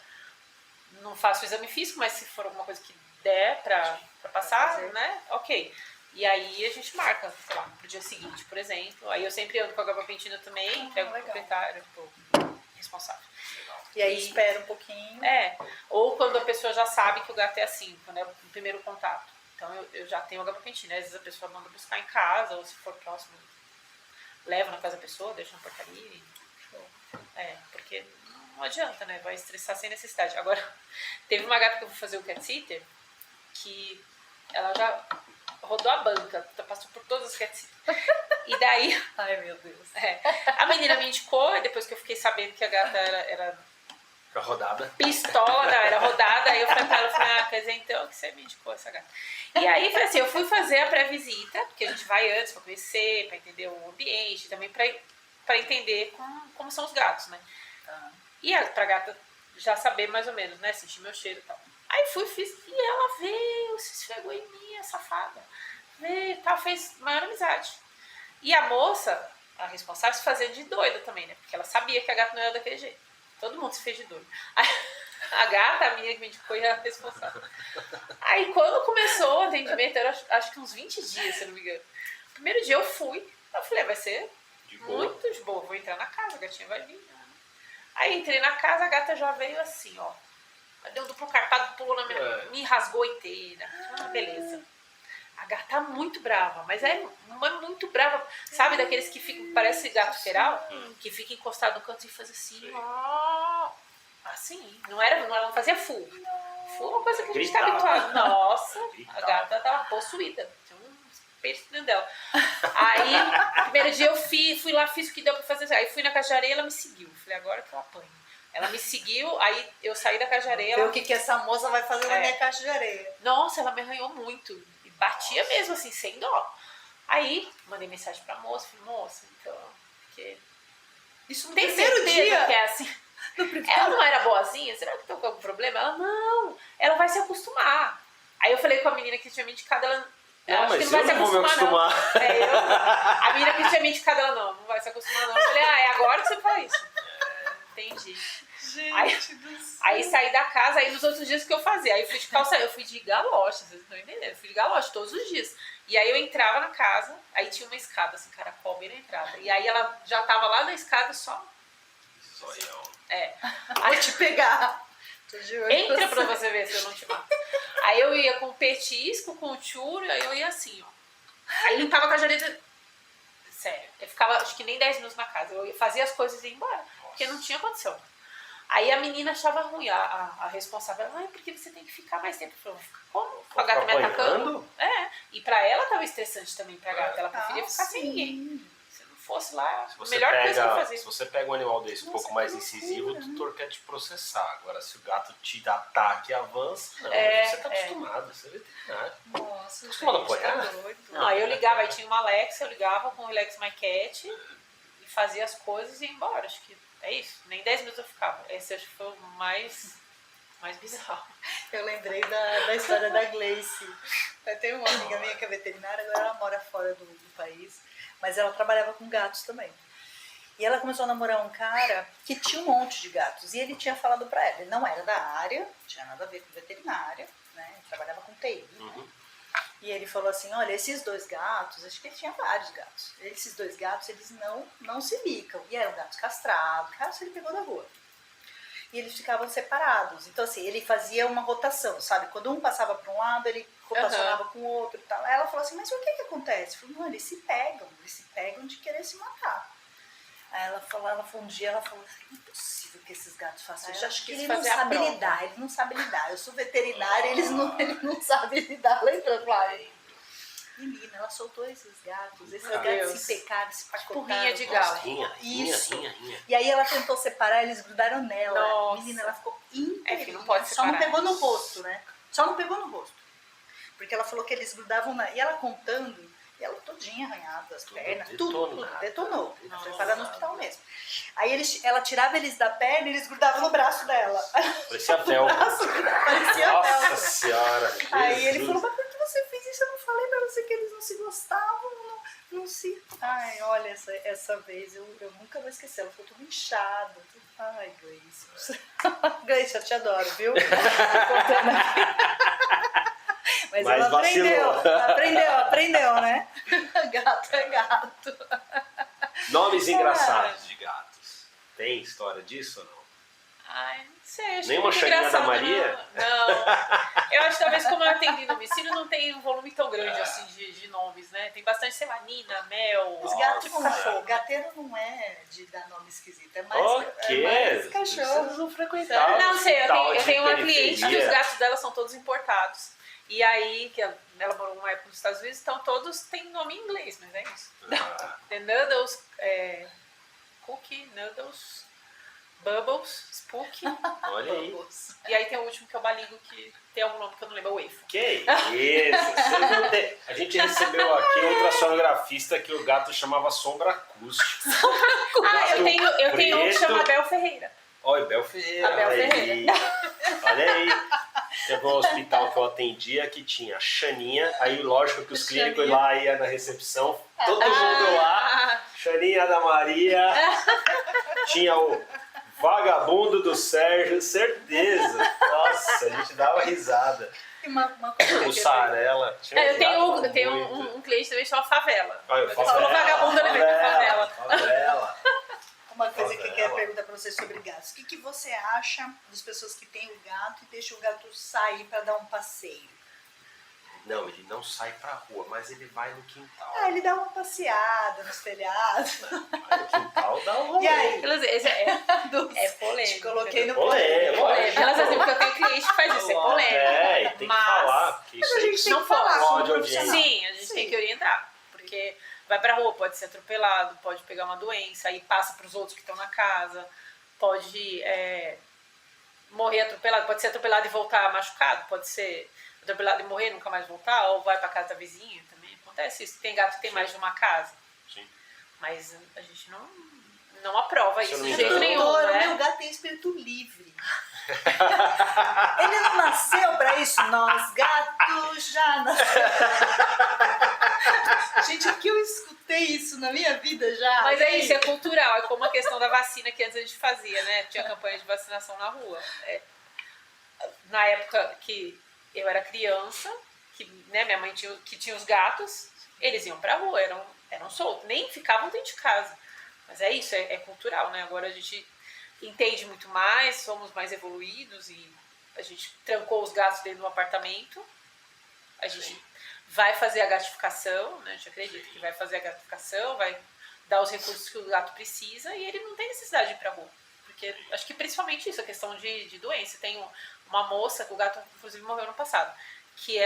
não faço o exame físico, mas se for alguma coisa que der pra passar, né, ok. E aí a gente marca, sei lá, pro dia seguinte, por exemplo. Aí eu sempre ando com a gabapentina também, entrego o proprietário, responsável. E aí espera um pouquinho. Ou quando a pessoa já sabe que o gato é assim, quando é o primeiro contato. Então eu já tenho a gabapentina, às vezes a pessoa manda buscar em casa, ou se for próximo, leva na casa da pessoa, deixa na portaria. Porque não adianta, né? Vai estressar sem necessidade. Agora, teve uma gata que eu fui fazer o cat sitter, que ela já rodou a banca, passou por todas as cat sitters. E daí... Ai, meu Deus. A menina me indicou, e depois que eu fiquei sabendo que a gata era rodada. Pistola, não, era rodada. Aí eu falei pra ela, quer dizer então que você me indicou essa gata. E aí foi assim, eu fui fazer a pré-visita, porque a gente vai antes pra conhecer, pra entender o ambiente, também pra entender como são os gatos, né? E pra gata já saber mais ou menos, né? Sentir meu cheiro e tal. Aí fiz, e ela veio, se esfregou em mim, a safada. Veio e tal, fez maior amizade. E a moça, a responsável, se fazia de doida também, né? Porque ela sabia que a gata não era daquele jeito. Todo mundo se fez de doido. A gata, a minha que me indicou, era a responsável. Aí quando começou o atendimento, era acho que uns 20 dias, se não me engano. Primeiro dia eu falei, vai ser muito de boa, vou entrar na casa, a gatinha vai vir. Aí entrei na casa, a gata já veio assim, ó. Deu um duplo carpado, pulou na minha... Me rasgou inteira. Beleza. A gata tá muito brava, mas é muito brava. Sabe daqueles que ficam, parece gato feral? Que fica encostado no canto e faz assim, ó. Assim, não fazia full. Full é uma coisa que a gente tá habituado. Nossa, a gata tava possuída. Tinha um peixe dentro dela. Aí, primeiro dia eu fui lá, fiz o que deu pra fazer. Aí fui na caixa de areia, ela me seguiu. Falei, agora que eu apanho. Ela me seguiu, aí eu saí da caixa de areia. Vê o que essa moça vai fazer na minha caixa de areia. Nossa, ela me arranhou muito. E batia mesmo, assim, sem dó. Aí, mandei mensagem pra moça, falei, moça, então, porque... Isso no tem primeiro certeza dia que é assim? Ela não era boazinha? Será que tem algum problema? Ela, não, ela vai se acostumar. Aí eu falei com a menina que tinha me indicado, ela... Não, acho mas que não vai se vou me acostumar, não. A menina que tinha me indicado, ela, não vai se acostumar, não. Eu falei, é agora que você fala isso. Entendi. Gente aí saí da casa, aí nos outros dias que eu fazia, aí eu fui de calça, eu fui de galoche, vocês não estão entendendo, eu fui de galoche todos os dias. E aí eu entrava na casa, aí tinha uma escada, assim, caracol bem na entrada. E aí ela já tava lá na escada só. Zoião. Vou te pegar. Entra pra você ver se eu não te mato. Aí eu ia com o petisco, com o churro, aí eu ia assim, ó. Aí limpava com a jareta. Sério, eu ficava acho que nem 10 minutos na casa. Eu fazia as coisas e ia embora, porque não tinha condição. Aí a menina achava ruim, a responsável. Ai, porque você tem que ficar mais tempo. Eu falei, como? Com a gata me atacando? E pra ela tava estressante também, pra gata. Ela preferia ficar sem ninguém. Se não fosse lá, a melhor coisa que eu fazia. Se você pega um animal desse um pouco mais incisivo, o tutor quer te processar. Agora, se o gato te dá ataque e avança, não, você tá acostumado, você é veterinário. Nossa, acostumado a apanhar? Não, aí eu ligava, aí tinha uma Alexa, eu ligava com o Relax My Cat e fazia as coisas e ia embora. Acho que é isso, nem 10 minutos eu ficava. Esse acho que foi o mais bizarro. Eu lembrei da história da Gleice. Tem uma amiga minha que é veterinária, agora ela mora fora do país, mas ela trabalhava com gatos também. E ela começou a namorar um cara que tinha um monte de gatos. E ele tinha falado pra ela, ele não era da área, não tinha nada a ver com veterinária, né? Ele trabalhava com TI. Né? E ele falou assim, olha, esses 2 gatos, acho que ele tinha vários gatos. Esses 2 gatos, eles não se bicam. E eram gatos castrados, caso ele pegou da rua. E eles ficavam separados. Então, assim, ele fazia uma rotação, sabe? Quando um passava para um lado, ele rotacionava com o outro e tal. Aí ela falou assim, mas o que acontece? Eu falei, não, eles se pegam de querer se matar. Aí ela falou um dia, ela falou, é impossível que esses gatos façam isso. Acho que ele não sabe lidar, Eu sou veterinária, ele não sabe lidar. Lembra, Flávia? Menina, ela soltou esses gatos. Esses Meu gatos Deus. se pecaram, se pacotaram. rinha de Nossa, galo. rinha. E aí ela tentou separar, eles grudaram nela. Nossa. Menina, ela ficou inteirinha. que não pode Só não separar pegou no isso. rosto, né? Só não pegou no rosto. Porque ela falou que eles grudavam na... E ela contando, e ela todinha arranhada, as Tudo pernas, detonado. tudo detonou. Nossa. Foi parar no hospital mesmo. Aí ela tirava eles da perna e eles grudavam no braço dela. Parecia velcro. Parecia Nossa velcro. senhora. Aí ele Jesus. falou, mas por que você fez isso? Eu não falei pra você que eles não se gostavam, não se... Ai, olha, essa vez eu nunca vou esquecer. Ela ficou toda inchada. Ai, Gleice. Gleice, eu te adoro, viu? Tô contando aqui. Mas ela vacilou. aprendeu, né? Gato é gato. Nomes engraçados de gatos. Tem história disso ou não? Ai, não sei, acho Nem uma que é muito Xaninha da engraçado, Maria? Não. Eu acho que talvez como eu atendi no domicílio não tem um volume tão grande assim de nomes, né? Tem bastante semanina, mel. Os gatos tipo não cachorro. Gateiro não é de dar nome esquisito, é Ok. mais cachorro. Vocês não frequentavam Não sei, hospital eu de tenho uma cliente que os periferia. gatos dela são todos importados. E aí, que ela morou uma época nos Estados Unidos, então todos têm nome em inglês, mas é isso. Ah, The Noodles, Cookie, Noodles, Bubbles, Spooky. olha aí. E aí tem o último que é o Baligo, que tem algum nome que eu não lembro, é o Efo. Que isso? Vocês não têm- A gente recebeu aqui um ultrassonografista que o gato chamava sombra acústica. Eu tenho um que preto. chama Abel Ferreira. Olha, Bel Ferreira. Abel olha aí. Ferreira. Olha aí. Teve um hospital que eu atendia que tinha a Xaninha, aí lógico que os clínicos lá iam na recepção, todo mundo lá, Xaninha da Maria, tinha o vagabundo do Sérgio, certeza. Nossa, a gente dava risada. E uma coisa que Mussarela. Eu tenho um cliente também que chama Favela. Olha, Você falou vagabundo, eu lembrei da Favela. Favela. Uma coisa que eu quero Favela. perguntar pra você sobre gatos. O que você acha das pessoas que têm o gato e deixam o gato sair pra dar um passeio? Não, ele não sai pra rua, mas ele vai no quintal. Ele dá uma passeada nos telhados. Vai no quintal, dá um rolê. E aí? Esse é polêmico. Te coloquei no Polêmico. polêmico. Elas assim, porque eu tenho cliente que faz isso, é polêmico. É, e tem que Mas- falar, porque isso Mas a aí gente tem não que falar pode. como Pode, profissional. Sim, a gente tem que orientar. Porque vai pra rua, pode ser atropelado, pode pegar uma doença, aí passa pros outros que estão na casa, pode morrer atropelado, pode ser atropelado e voltar machucado, pode ser atropelado e morrer e nunca mais voltar, ou vai pra casa da vizinha também. Acontece isso. Tem gato que tem mais de uma casa. Sim. Mas a gente não aprova Se eu isso não de me jeito engano- nenhum, Doutor, o né? meu gato tem espírito livre. Ele não nasceu pra isso. Nós, gatos, já nasceu. Gente, o que eu escutei isso na minha vida já. Mas é isso, é cultural. É como a questão da vacina que antes a gente fazia, né? Tinha campanha de vacinação na rua. Na época que eu era criança, que né, minha mãe tinha os gatos, eles iam pra rua, eram soltos, nem ficavam dentro de casa. Mas é isso, é cultural, né? Agora a gente entende muito mais, somos mais evoluídos e a gente trancou os gatos dentro do apartamento. A gente vai fazer a gatificação, né? A gente acredita que vai fazer a gatificação, vai dar os recursos que o gato precisa e ele não tem necessidade de ir pra rua. Porque acho que principalmente isso, a questão de doença. Tem uma moça, que o gato inclusive morreu no passado, que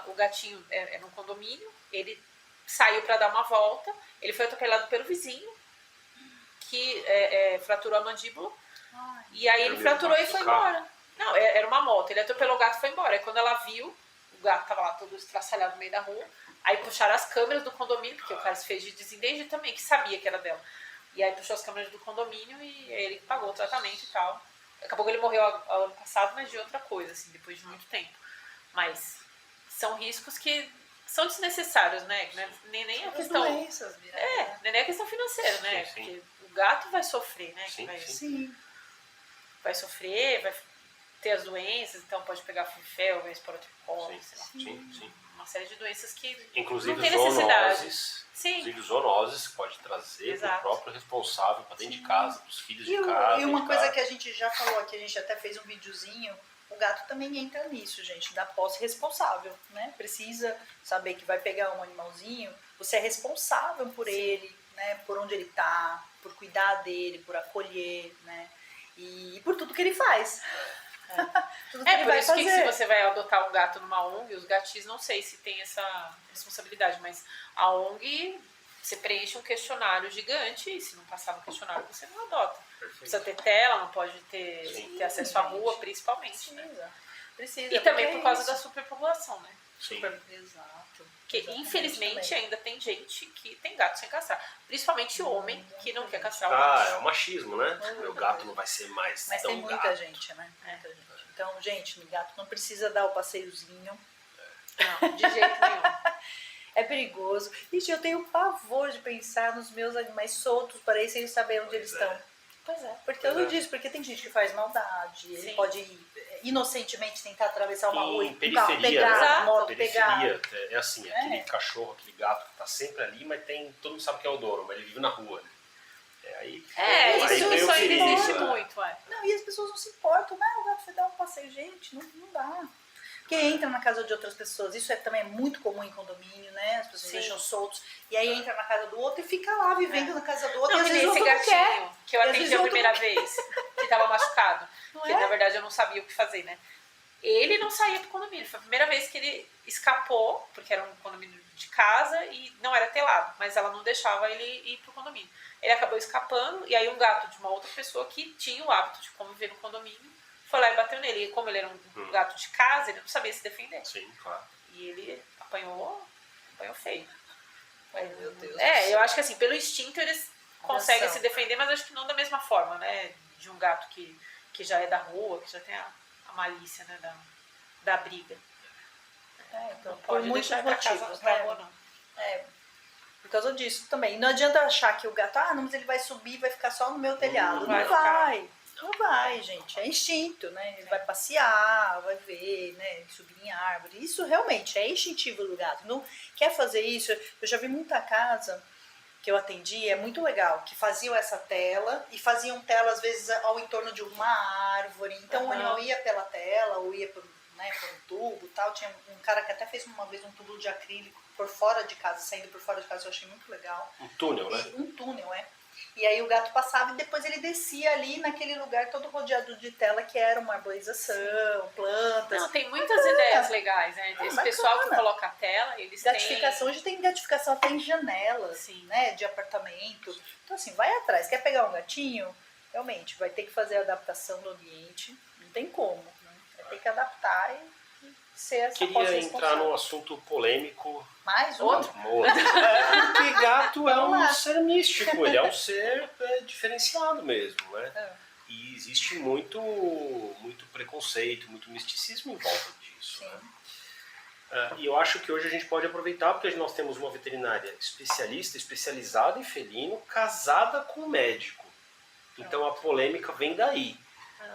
o gatinho é num condomínio, ele saiu para dar uma volta, ele foi atropelado pelo vizinho, que fraturou a mandíbula, e aí ele fraturou e foi embora. Não, era uma moto, ele atropelou o gato e foi embora. Aí quando ela viu, o gato tava lá todo estraçalhado no meio da rua, aí puxaram as câmeras do condomínio, porque o cara se fez de desentendido também, que sabia que era dela. E aí puxou as câmeras do condomínio e ele pagou o tratamento e tal. Acabou que ele morreu ano passado, mas de outra coisa, assim, depois de muito tempo. Mas são riscos que são desnecessários, né? Nem a questão... doenças, nem a questão financeira, né? Sim, sim. Porque o gato vai sofrer, né? Sim, vai, Sim. vai sofrer, vai ter as doenças, então pode pegar fifel, esporotipose, sei lá. Sim. Uma série de doenças que Inclusive não tem necessidade. zoonoses. Sim. Inclusive zoonoses pode trazer Exato. pro próprio responsável, para dentro de casa, pros filhos E, de casa. e uma de coisa casa. que a gente já falou aqui, a gente até fez um videozinho, o gato também entra nisso, gente, da posse responsável, né? Precisa saber que vai pegar um animalzinho, você é responsável por ele, né? Por onde ele tá, por cuidar dele, por acolher, né? E por tudo que ele faz. Tudo que ele Por vai isso que se fazer. você vai adotar um gato numa ONG, os gatis não sei se tem essa responsabilidade, mas a ONG, você preenche um questionário gigante e se não passar no questionário, você não adota. Precisa ter tela, não pode ter acesso à rua, principalmente. Né? Precisa. E também porque por causa é isso. da superpopulação, né? Sim. Exato. Porque, Exatamente infelizmente, também. ainda tem gente que tem gato sem castrar. Principalmente homem que não quer castrar o Ah, macho. é o machismo, né? Meu gato não vai ser mais Mas tão tem muita gato. gente, né? Muita gente. Então, gente, o gato não precisa dar o passeiozinho. Não, de jeito nenhum. É perigoso. Gente, eu tenho pavor de pensar nos meus animais soltos para eles sem saber onde eles estão. Pois é. Porque eu não disse, porque tem gente que faz maldade, ele Sim. pode inocentemente tentar atravessar uma rua Em e um carro periferia, pegar, né? a moto pegar. Periferia, é assim, aquele cachorro, aquele gato que tá sempre ali, mas todo mundo sabe que é o dono, mas ele vive na rua. Né? Aí Isso vem o ainda perigo, existe né? muito, Não, e as pessoas não se importam, né? O gato foi dar um passeio, gente, não dá. Porque entra na casa de outras pessoas, isso também é muito comum em condomínio, né? As pessoas Sim. deixam soltos, e aí entra na casa do outro e fica lá vivendo na casa do outro, Não, e às e vezes o nesse outro não quer. gatinho que eu E às atendi vezes a o outro primeira não vez, que tava machucado, Não que é? na verdade eu não sabia o que fazer, né? Ele não saía pro condomínio. Foi a primeira vez que ele escapou, porque era um condomínio de casa e não era telado, mas ela não deixava ele ir pro condomínio. Ele acabou escapando, e aí um gato de uma outra pessoa que tinha o hábito de conviver no condomínio foi lá e bateu nele. E como ele era um gato de casa, ele não sabia se defender. Sim, claro. E ele apanhou feio. Ai, meu Deus do Eu céu. acho que assim, pelo instinto eles conseguem Adoção. se defender, mas acho que não da mesma forma, né? De um gato que já é da rua, que já tem a malícia, né? Da briga. Então, Não por pode muitos deixar pra casa, motivos, pra né? rua, não. Por causa disso também. E não adianta achar que o gato, não, mas ele vai subir e vai ficar só no meu telhado. vai Não ficar. vai. Não vai, gente. É instinto, né? Ele vai passear, vai ver, né? Subir em árvore. Isso realmente é instintivo do gato. Não quer fazer isso. Eu já vi muita casa que eu atendi, é muito legal, que faziam essa tela e faziam tela às vezes ao entorno de uma árvore. Então o animal ia pela tela ou ia por um tubo e tal. Tinha um cara que até fez uma vez um tubo de acrílico por fora de casa, saindo por fora de casa, eu achei muito legal. Um túnel, né? Um túnel, E aí o gato passava e depois ele descia ali naquele lugar todo rodeado de tela que era uma arborização, plantas. Não, tem muitas ideias legais, né? Esse bacana. pessoal que coloca a tela, eles Gatificação, têm... hoje tem gatificação até em janelas, Sim. né, de apartamento. Então assim, vai atrás. Quer pegar um gatinho? Realmente, vai ter que fazer a adaptação do ambiente. Não tem como, né? Vai ter que adaptar e ser essa Queria entrar num assunto polêmico. Mais Outro? Porque gato é Vamos um lá. ser místico, ele é um ser diferenciado mesmo, né? E existe muito preconceito, muito misticismo em volta disso. Né? E eu acho que hoje a gente pode aproveitar, porque nós temos uma veterinária especializada em felino, casada com um médico. Então a polêmica vem daí.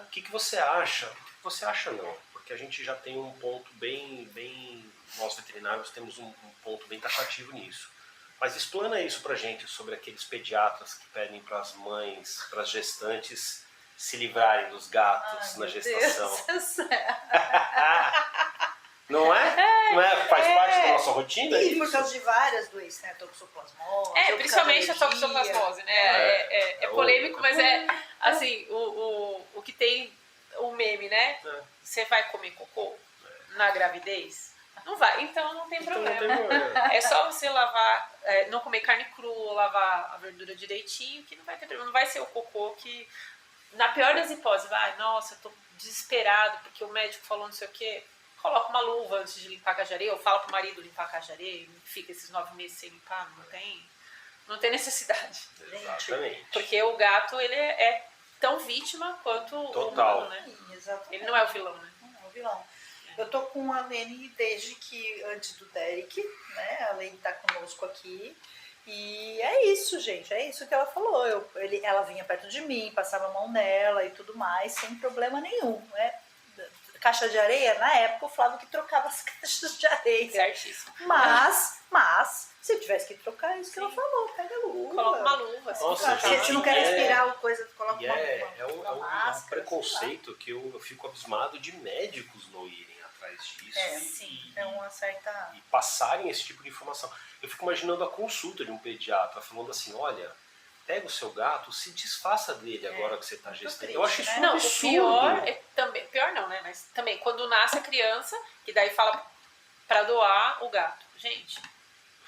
O que você acha? O que você acha não? Porque a gente já tem um ponto bem nós veterinários temos um ponto bem taxativo nisso. Mas explana isso pra gente sobre aqueles pediatras que pedem para as mães, para as gestantes se livrarem dos gatos na gestação. Não é? Não é? Faz parte da nossa rotina? E por isso? causa de várias doenças, né? Toxoplasmose. Principalmente a toxoplasmose, né? É polêmico, mas assim, o que tem o meme, né? Você vai comer cocô na gravidez? Não vai, então não tem problema. É só você lavar, não comer carne crua, lavar a verdura direitinho, que não vai ter problema. Não vai ser o cocô que, na pior das hipóteses, nossa, eu tô desesperado porque o médico falou não sei o quê. Coloca uma luva antes de limpar a caixa de areia, ou fala pro marido limpar a caixa de areia, e fica esses 9 meses sem limpar, não tem necessidade. Exatamente. Porque o gato, ele é tão vítima quanto o humano, né? Exatamente. Ele não é o vilão, né? Não é o vilão. Eu tô com a Lene desde que, antes do Derek, né? A Lene tá conosco aqui. E é isso, gente. É isso que ela falou. Ela vinha perto de mim, passava a mão nela e tudo mais, sem problema nenhum. Caixa de areia, na época, o Flávio que trocava as caixas de areia. Certíssimo. Mas, se tivesse que trocar, é isso que ela falou. Pega a luva. Coloca uma luva. Assim, Nossa, Se não quer respirar a coisa, coloca uma um máscara. preconceito que eu fico abismado de médicos não irem atrás disso É uma certa... e passarem esse tipo de informação. Eu fico imaginando a consulta de um pediatra falando assim, olha, pega o seu gato, se desfaça dele agora que você está gestando. triste, Eu acho isso né? um Não, o absurdo. pior é também, pior não, né? Mas também quando nasce a criança, que daí fala pra doar o gato. Gente,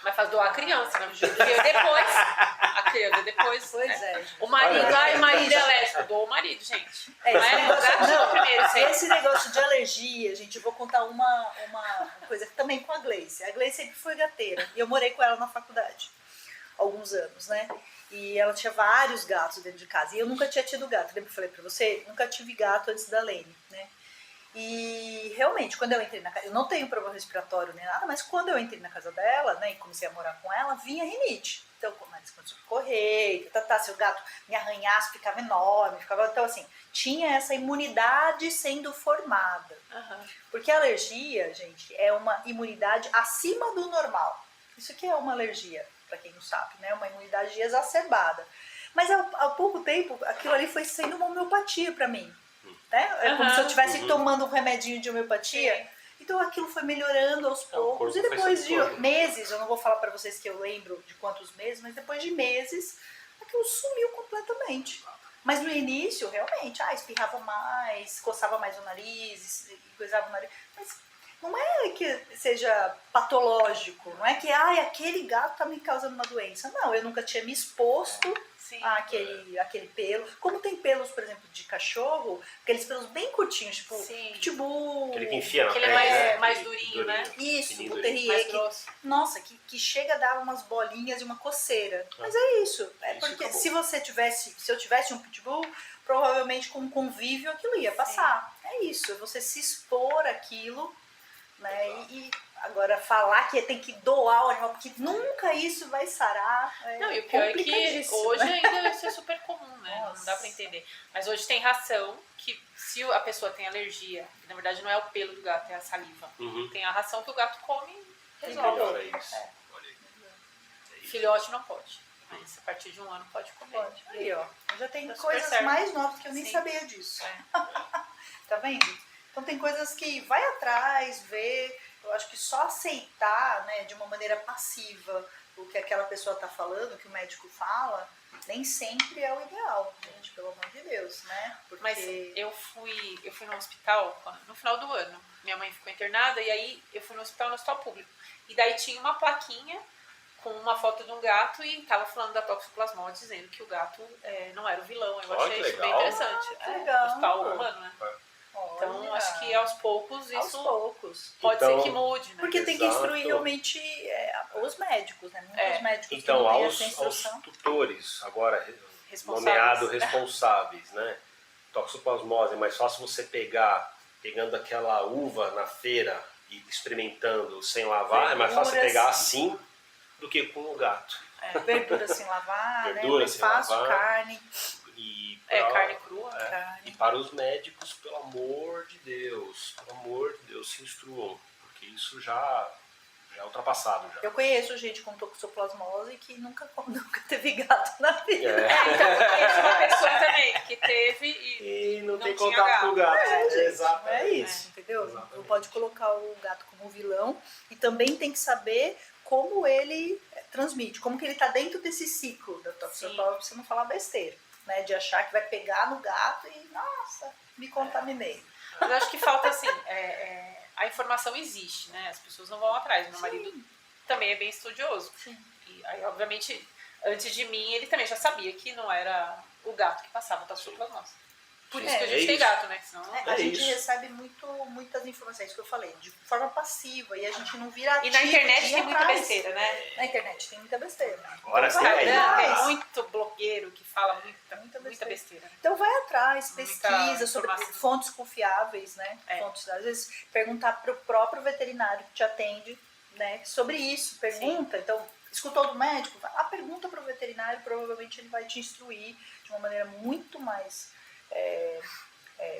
mas faz doar a criança, né? Porque depois, a criança depois. Pois né? é, gente. O marido, Olha. ai, o marido é alérgico, doa o marido, gente. É, Não esse é? O negócio- gato não, é o primeiro, sempre. Esse negócio de alergia, gente, eu vou contar uma coisa também com a Gleice. A Gleice sempre foi gateira e eu morei com ela na faculdade há alguns anos, né? E ela tinha vários gatos dentro de casa e eu nunca tinha tido gato. Lembra que eu falei pra você? Nunca tive gato antes da Lene, né? E realmente, quando eu entrei na casa, eu não tenho problema respiratório nem nada, mas quando eu entrei na casa dela, né, e comecei a morar com ela, vinha rinite. Então, mas começou a correr, se o gato me arranhasse, ficava enorme, então assim, tinha essa imunidade sendo formada. Aham. Porque a alergia, gente, é uma imunidade acima do normal. Isso aqui é uma alergia, para quem não sabe, né, uma imunidade exacerbada. Mas há pouco tempo, aquilo ali foi sendo uma homeopatia para mim. Né? É como se eu estivesse tomando um remedinho de homeopatia. Sim. Então aquilo foi melhorando aos poucos. corpo E depois de foi se meses, eu não vou falar para vocês que eu lembro de quantos meses, mas depois de meses, aquilo sumiu completamente. Mas no início, realmente, espirrava mais, coçava mais o nariz, coisava o nariz. Mas não é que seja patológico, não é que aquele gato tá me causando uma doença. Não, eu nunca tinha me exposto Sim. aquele pelo. Como tem pelos, por exemplo, de cachorro, aqueles pelos bem curtinhos, tipo Sim. pitbull. Aquele que enfia na Aquele pele, né? mais durinho, né? Isso, Fininho, o durinho. terrier. Mais grosso. Nossa, que chega a dar umas bolinhas e uma coceira. Mas é isso. É Isso porque acabou. se eu tivesse um pitbull, provavelmente com convívio aquilo ia passar. É isso, é você se expor àquilo, né? E agora falar que tem que doar o animal, porque nunca isso vai sarar. Não, e o pior é que complicadíssimo, hoje né? ainda isso é super comum, né? Nossa. Não dá pra entender. Mas hoje tem ração que, se a pessoa tem alergia, que na verdade não é o pelo do gato, é a saliva. Uhum. Tem a ração que o gato come e Melhora resolve. isso. Olha aí. É isso. Filhote não pode. Mas a partir de 1 ano pode comer. Pode. Aí, ó. Já tem Tá super coisas certo. mais novas que eu nem Sim. sabia disso. É. Tá vendo? Então tem coisas que vai atrás, vê. Eu acho que só aceitar, né, de uma maneira passiva o que aquela pessoa tá falando, o que o médico fala, nem sempre é o ideal, gente, pelo amor de Deus, né? Porque... Mas eu fui no hospital no final do ano. Minha mãe ficou internada e aí eu fui no hospital público. E daí tinha uma plaquinha com uma foto de um gato e tava falando da toxoplasmose, dizendo que o gato não era o vilão. Eu Olha achei que isso bem legal. interessante. que legal. Hospital humano, né? Então olha, acho que aos poucos aos isso poucos. pode Então, ser que mude, né? Porque tem que Exato. instruir realmente os médicos, né? Muitos médicos Então, que não têm aos essa instrução. tutores, agora Responsáveis. nomeados responsáveis, né? Toxoplasmose, é mais fácil você pegando aquela uva na feira e experimentando sem lavar, é mais fácil você Verduras. pegar assim do que com o gato. Verdura sem lavar, Verdura né? Mais sem fácil, lavar. carne. E Carne crua. E para os médicos, pelo amor de Deus, se instruam, porque isso já é ultrapassado já. Eu conheço gente com toxoplasmose que nunca teve gato na vida. Então eu conheço uma pessoa também que teve e E não tem tinha contato com o gato. Gente, Exato. é isso, entendeu? Exatamente. Não pode colocar o gato como vilão e também tem que saber como ele transmite, como que ele está dentro desse ciclo da toxoplasmose, pra você não falar besteira, né? De achar que vai pegar no gato e, nossa, me contaminei. Mas eu acho que falta assim, a informação existe, né? As pessoas não vão atrás. Meu marido também é bem estudioso. Sim. E aí, obviamente, antes de mim, ele também já sabia que não era o gato que passava toxoplasmose. Por isso que a gente tem isso. gato, né? Que senão... A É gente isso. recebe muitas informações que eu falei, de forma passiva, e a gente não vira E na ativo internet de ir tem muita atrás. besteira, né? Na internet tem muita besteira. Agora Então sim, vai aí. atrás. Tem muito blogueiro que fala muita Muita besteira. Então vai atrás, Muita pesquisa sobre informação. fontes confiáveis, né? É. Fontes, às vezes perguntar para o próprio veterinário que te atende, né? Sobre isso, pergunta. Então, escutou do médico, vai lá, pergunta para o veterinário, provavelmente ele vai te instruir de uma maneira muito mais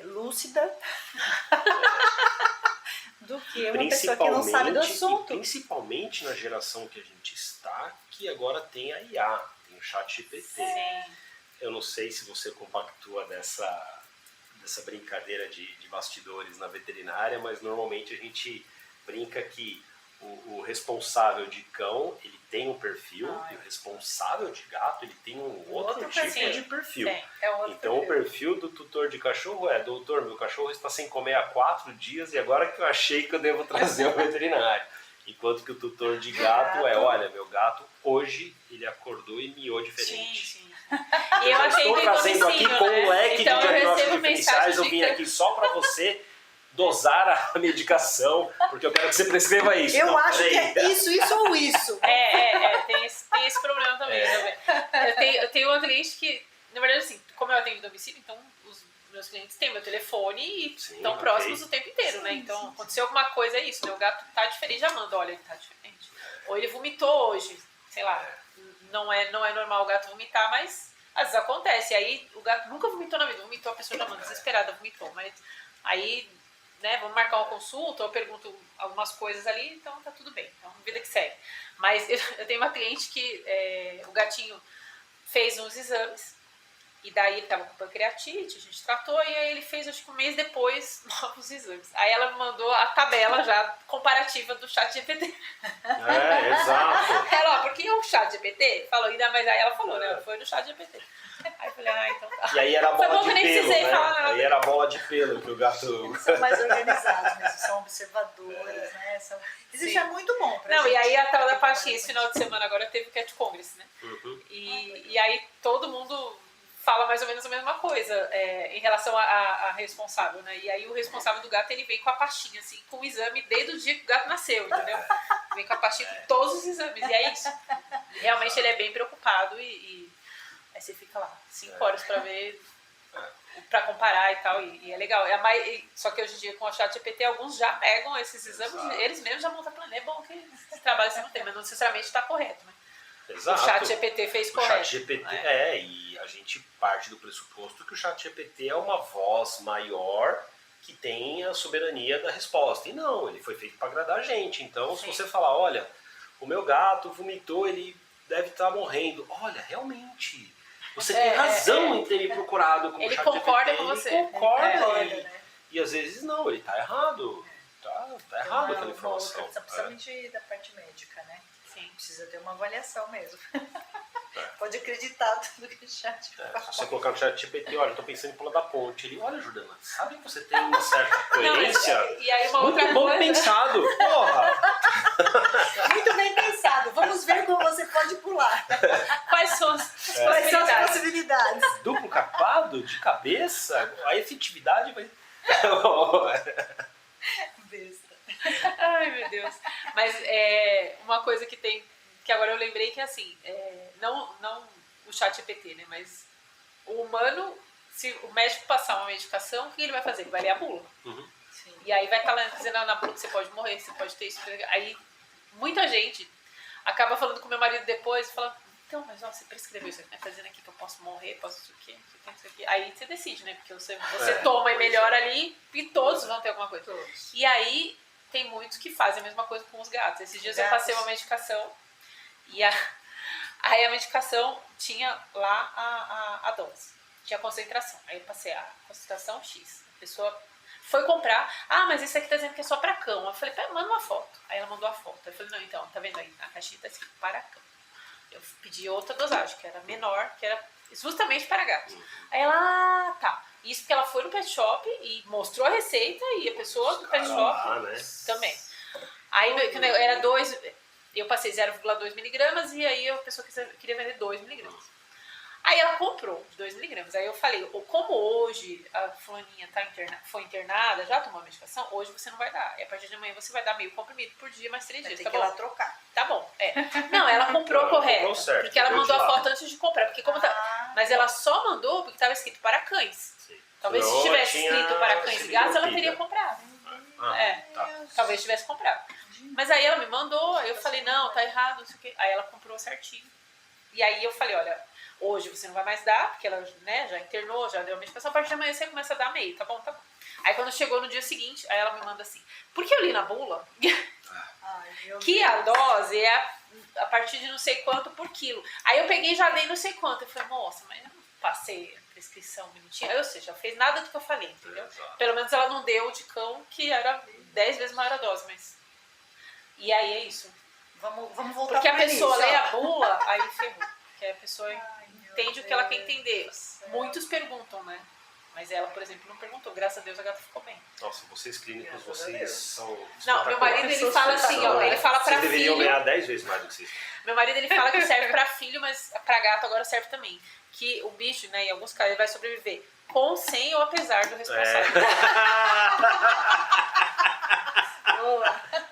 lúcida do que uma pessoa que não sabe do assunto. Principalmente na geração que a gente está, que agora tem a IA, tem o chat GPT. Sim. Eu não sei se você compactua dessa brincadeira de bastidores na veterinária, mas normalmente a gente brinca que o responsável de cão, ele tem um perfil, e o responsável de gato, ele tem um outro tipo perfil. de perfil. Tem. É outro Então o perfil do tutor de cachorro é: doutor, meu cachorro está sem comer há 4 dias e agora que eu achei que eu devo trazer ao veterinário. Enquanto que o tutor de gato é: olha, meu gato hoje ele acordou e miou diferente. Sim. E eu achei estou trazendo aqui com um leque então, de diagnósticos mensagem diferenciais, eu vim aqui só para você dosar a medicação, porque eu quero que você prescreva isso. Eu Não, acho que peraí. é isso ou isso. Tem esse problema também. Eu tenho uma cliente que, na verdade, assim, como eu atendo domicílio, então os meus clientes têm meu telefone e estão próximos o tempo inteiro, né? Então, aconteceu alguma coisa, é isso, né? O gato tá diferente, já manda, olha, ele tá diferente. Ou ele vomitou hoje, sei lá, não é normal o gato vomitar, mas às vezes acontece. Aí o gato nunca vomitou na vida, vomitou, a pessoa já manda, desesperada, vomitou, mas aí, né, vamos marcar uma consulta, eu pergunto algumas coisas ali, então tá tudo bem, então vida que segue. Mas eu tenho uma cliente que o gatinho fez uns exames, e daí ele tava com pancreatite, a gente tratou, e aí ele fez, acho que um mês depois, novos exames. Aí ela me mandou a tabela já comparativa do ChatGPT. Exato. Ela, porque o ChatGPT falou, ainda mais aí ela falou, né, foi no ChatGPT. Aí eu falei, então tá. E aí era a Foi bola bom de que nem pelo, precisei né? falar nada. Aí era a bola de pelo que o gato... São mais organizados mesmo, são observadores, né? Isso é muito bom pra Não, gente. e aí a tal da pastinha, esse final de semana agora teve o Cat Congress, né? E aí todo mundo fala mais ou menos a mesma coisa em relação a responsável, né? E aí o responsável do gato, ele vem com a pastinha, assim, com o exame desde o dia que o gato nasceu, entendeu? Vem com a pastinha com todos os exames, e é isso. Realmente ele é bem preocupado e aí você fica lá 5 horas pra ver, pra comparar e tal, e é legal. Só que hoje em dia com a ChatGPT, alguns já pegam esses exames, eles mesmos já montam planejamento. É bom que esse trabalho você não tem, mas não necessariamente está correto, né? Exato. O ChatGPT fez correto. O ChatGPT e a gente parte do pressuposto que o ChatGPT é uma voz maior que tem a soberania da resposta. E não, ele foi feito para agradar a gente. Então, se você falar, olha, o meu gato vomitou, ele deve estar morrendo. Olha, realmente, você tem razão em ter me procurado como ele ChatGPT. concorda com você. Ele concorda. Né? E às vezes não, ele tá errado. Tá errado aquela informação. Principalmente da parte médica, né? Sim. Precisa ter uma avaliação mesmo. Pode acreditar tudo que o chat fala. Se você colocar no ChatGPT, olha, eu tô pensando em pular da ponte. Ele, olha, Jordana, sabe que você tem uma certa coerência? Não, e aí uma muito outra bom coisa... pensado, porra! Muito bem pensado. Vamos ver como você pode pular. Quais são as possibilidades? Duplo capado, de cabeça, a efetividade vai... Besta. Ai, meu Deus. Mas uma coisa que tem, que agora eu lembrei que é assim, não o ChatGPT, né? Mas o humano, se o médico passar uma medicação, o que ele vai fazer? Ele vai ler a bula. E aí vai estar lá dizendo na bula que você pode morrer, você pode ter isso. Aí muita gente acaba falando com meu marido depois, falando, então, mas ó, você prescreveu isso aqui, né? Fazendo aqui que eu posso morrer, posso isso aqui, isso aqui. Aí você decide, né? Porque você toma e melhora ali e todos vão ter alguma coisa. Todos. E aí tem muitos que fazem a mesma coisa com os gatos. Esses dias eu passei uma medicação e aí a medicação tinha lá a dose, tinha a concentração. Aí eu passei a concentração X. A pessoa foi comprar, mas esse aqui tá dizendo que é só pra cão. Eu falei, manda uma foto. Aí ela mandou a foto. Eu falei, não, então, tá vendo aí? Na caixinha tá escrito para cão. Eu pedi outra dosagem, que era menor, que era justamente para gatos. Aí ela, tá. Isso porque ela foi no pet shop e mostrou a receita e a pessoa do pet shop também. Aí era 2, eu passei 0,2 miligramas e aí a pessoa queria vender 2 miligramas. Aí ela comprou de 2 miligramas. Aí eu falei, como hoje a fulaninha foi internada, já tomou a medicação, hoje você não vai dar. E a partir de amanhã você vai dar meio comprimido por dia, mais 3 dias. Tem que ir lá trocar. Tá bom, Não, ela comprou correto. Certo, porque ela mandou a foto antes de comprar. Porque mas ela só mandou porque estava escrito para cães. Sim. Talvez se tivesse escrito para cães e gatos, ela teria comprado. Talvez tivesse comprado. Mas aí ela me mandou, aí eu falei, não, tá errado, não sei o quê. Aí ela comprou certinho. E aí eu falei, olha, hoje você não vai mais dar, porque ela, né, já internou, já deu a medicação, a partir de amanhã você começa a dar meio, tá bom, tá bom. Aí quando chegou no dia seguinte, aí ela me manda assim, porque eu li na bula que a dose é a partir de não sei quanto por quilo. Aí eu peguei e já dei não sei quanto. Eu falei, nossa, mas eu não passei a prescrição bonitinha. Ou seja, ela fez nada do que eu falei, entendeu? Pelo menos ela não deu de cão, que era 10 vezes maior a dose, mas E aí é isso. Vamos voltar Porque a pro pessoa início, lê ó. a bula, aí ferrou. Porque a pessoa meu entende o que ela quer Deus entender. do céu. Muitos perguntam, né? Mas ela, por exemplo, não perguntou. Graças a Deus a gata ficou bem. Nossa, vocês clínicos, Graças a vocês Deus. são. Não, meu marido ele Pessoas fala assim, ó, espetaculares. ele fala pra Vocês deveriam filho. ganhar 10 vezes mais do que vocês. Meu marido ele fala que serve pra filho, mas pra gato agora serve também. Que o bicho, né, em alguns casos, ele vai sobreviver com, sem ou apesar do responsável.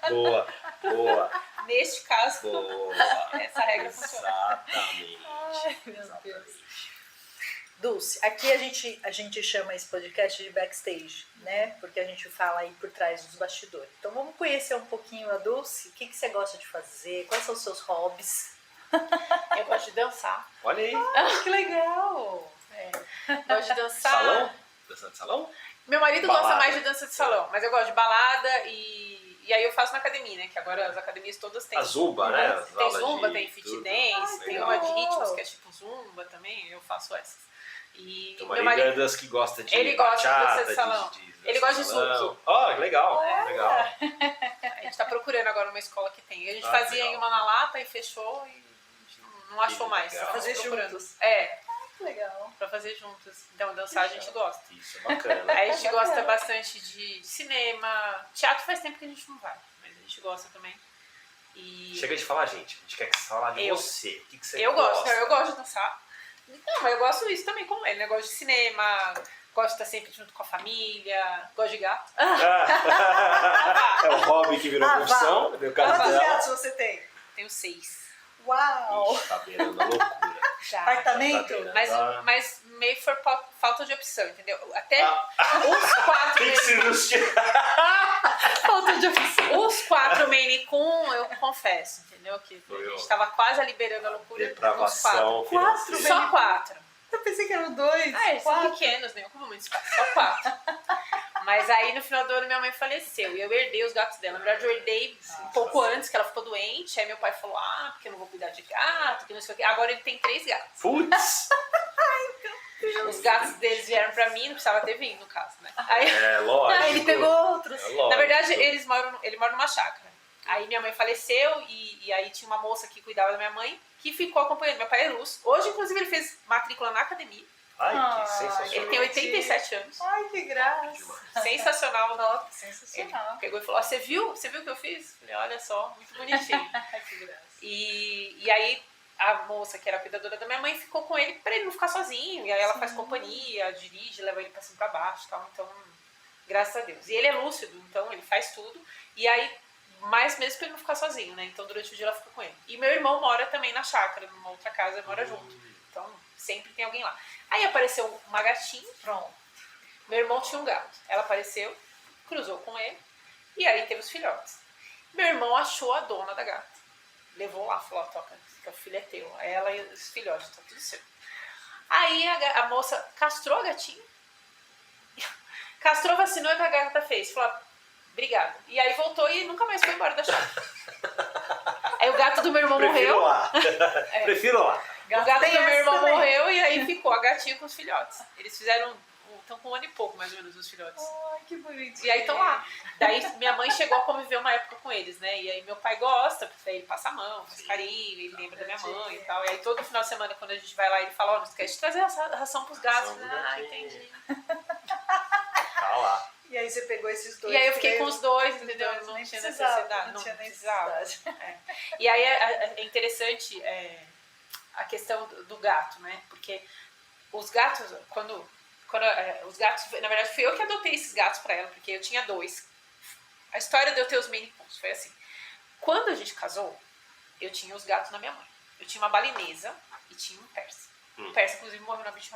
Boa, boa, Neste caso, boa. essa regra funciona. Exatamente. Ai, meu Deus. Dulce, aqui a gente chama esse podcast de backstage, né? Porque a gente fala aí por trás dos bastidores. Então vamos conhecer um pouquinho a Dulce. O que você gosta de fazer? Quais são os seus hobbies? Eu gosto de dançar. Olha aí. Ah, que legal! Gosto de dançar. Salão? Dança de salão? Meu marido Balada. gosta mais de dança de salão, mas eu gosto de balada e aí eu faço na academia, né? Que agora as academias todas têm. A Zumba, né? As Tem aulas Zumba, de tem Fit tudo. Dance, tem Legal. uma de ritmos que é tipo Zumba também, eu faço essas. E Tem meu marido marido, das que gosta de ele gosta de bachata, dança de salão. Ele gosta de salão. zouk. Ó, que legal, legal. a gente tá procurando agora uma escola que tem. A gente Ah, fazia legal. em uma na Lata e fechou e a gente não achou mais. legal. Estamos Fazer procurando. juntos. É, Que legal. pra fazer juntos. Então dançar a gente gosta. Isso é bacana. Aí a gente gosta bastante de cinema. Teatro faz tempo que a gente não vai, mas a gente gosta também. E Chega de falar, gente. A gente quer falar de Eu. você. O que você eu gosto, gosta? eu gosto de dançar. Não, mas eu gosto isso também com ele, né? Eu gosto de cinema, gosto de estar sempre junto com a família, gosto de gato. É o hobby que virou Ah, profissão. No caso Quantos dela. gatos você tem? Tenho 6. Uau! Ixi, tá beirando a loucura. Já. Apartamento? Tá beirando. Mas meio por falta de opção, entendeu? Até Ah. os 4 Tem que se justificar. Falta de opção. Os 4 Maine Coon, eu confesso, entendeu? Que a Foi, ó. gente tava quase liberando a loucura dos 4. Depravação Quatro, financeira. Só 4. Eu pensei que eram 2. Ah, eles são pequenos, nem ocupa muito espaço, só 4. Mas aí no final do ano minha mãe faleceu e eu herdei os gatos dela. Na verdade, eu herdei um pouco antes que ela ficou doente. Aí meu pai falou: ah, porque eu não vou cuidar de gato, que não sei o quê. Agora ele tem 3 gatos. Putz. Os gatos deles vieram pra mim, não precisava ter vindo, no caso, né? Aí, É lógico. Ah, ele pegou outros. É lógico. na verdade, ele mora numa chácara. Aí minha mãe faleceu e aí tinha uma moça que cuidava da minha mãe que ficou acompanhando. Meu pai é luz. Hoje, inclusive, ele fez matrícula na academia. Ai, Ah, que sensacional. Ele tem 87 anos. Ai, que graça. Sensacional. Nossa, Ele sensacional. pegou e falou: você viu o que eu fiz? Falei: olha só, muito bonitinho. Ai, que graça. E aí a moça que era a cuidadora da minha mãe ficou com ele pra ele não ficar sozinho. E aí ela faz companhia, dirige, leva ele pra cima e pra baixo e tal. Então, graças a Deus. E ele é lúcido, então ele faz tudo. E aí, mais mesmo pra ele não ficar sozinho, né? Então durante o dia ela fica com ele. E meu irmão mora também na chácara, numa outra casa, mora junto. Então sempre tem alguém lá. Aí apareceu uma gatinha, Pronto. meu irmão tinha um gato. Ela apareceu, cruzou com ele, e aí teve os filhotes. Meu irmão achou a dona da gata. Levou lá, falou: toca, que o filho é teu. Ela e os filhotes, tá tudo seu. Aí a moça castrou a gatinha. Castrou, vacinou e o que a gata fez? Falou: obrigada. E aí voltou e nunca mais foi embora da chácara. Aí o gato do meu irmão Prefiro morreu. lá. Prefiro lá. O gato tem do meu essa irmão também. morreu e aí ficou a gatinha com os filhotes. Eles fizeram. Estão com 1 ano e pouco, mais ou menos, os filhotes. Ai, que bonitinho. E aí estão lá. Daí minha mãe chegou a conviver uma época com eles, né? E aí meu pai gosta, porque daí ele passa a mão, faz carinho, ele lembra da minha mãe e tal. E aí todo final de semana, quando a gente vai lá, ele fala: ó, não esquece de trazer a ração pros gatos. Ração do Ah, gatinho. entendi. Tá lá. E aí você pegou esses dois. E aí eu fiquei com três, os dois, entendeu? dois, Não nem tinha precisava, necessidade. não tinha precisava. necessidade. É. E aí é interessante a questão do gato, né? Porque os gatos, os gatos, na verdade fui eu que adotei esses gatos pra ela, porque eu tinha 2. A história de eu ter os Maine Coons foi assim: quando a gente casou, eu tinha os gatos na minha mãe. Eu tinha uma balinesa e tinha um persa. O persa, inclusive, morreu na bicho.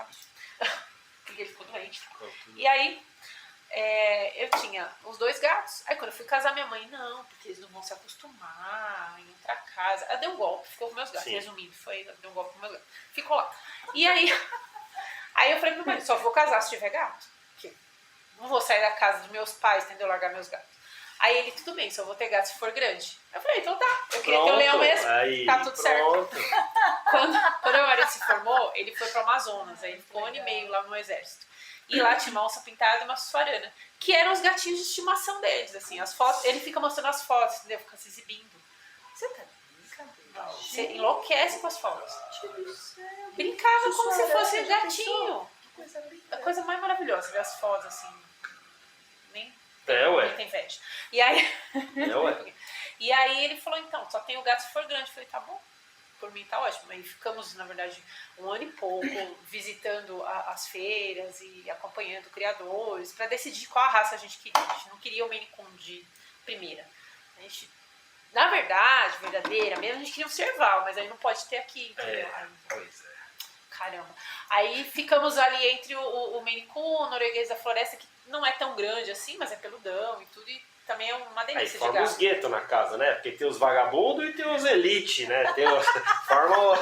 Porque ele ficou doente. E aí eu tinha os 2 gatos. Aí quando eu fui casar, minha mãe: não, porque eles não vão se acostumar em outra casa. Ela deu um golpe, ficou com meus gatos. Sim. Resumindo, deu um golpe com meus gatos. Ficou lá. E aí eu falei pro meu marido: só vou casar se tiver gato. Porque não vou sair da casa dos meus pais, entendeu? Largar meus gatos. Aí ele: tudo bem, só vou ter gato se for grande. Eu falei: então tá. Eu queria ter o leão mesmo. Aí, Tá tudo certo. pronto. Quando meu marido se formou, ele foi pro Amazonas. Aí ele ficou 1 ano e meio lá no exército. E lá tinha uma onça pintada e uma suarana, que eram os gatinhos de estimação deles, assim, as fotos, ele fica mostrando as fotos, entendeu? Fica se exibindo. Você tá de brincadeira? Você enlouquece com as fotos. Gente do céu. Brincava como se Suarana, fosse já gatinho. Que coisa linda. A coisa mais maravilhosa, ver as fotos, assim. Nem tem inveja. E aí, e aí ele falou, então, só tem o gato se for grande. Eu falei, tá bom, por mim tá ótimo. Aí ficamos, na verdade, 1 ano e pouco visitando as feiras e acompanhando criadores para decidir qual a raça a gente queria. A gente não queria o Maine Coon de primeira. A gente, na verdade, verdadeira mesmo, a gente queria um Serval, mas aí não pode ter aqui, entendeu? Pois é. Caramba. Aí ficamos ali entre o Maine Coon, o norueguês da floresta, que não é tão grande assim, mas é peludão e tudo, e também é uma delícia Aí de forma gato. os guetos na casa, né? Porque tem os vagabundos e tem os elite, né? Tem os... Forma...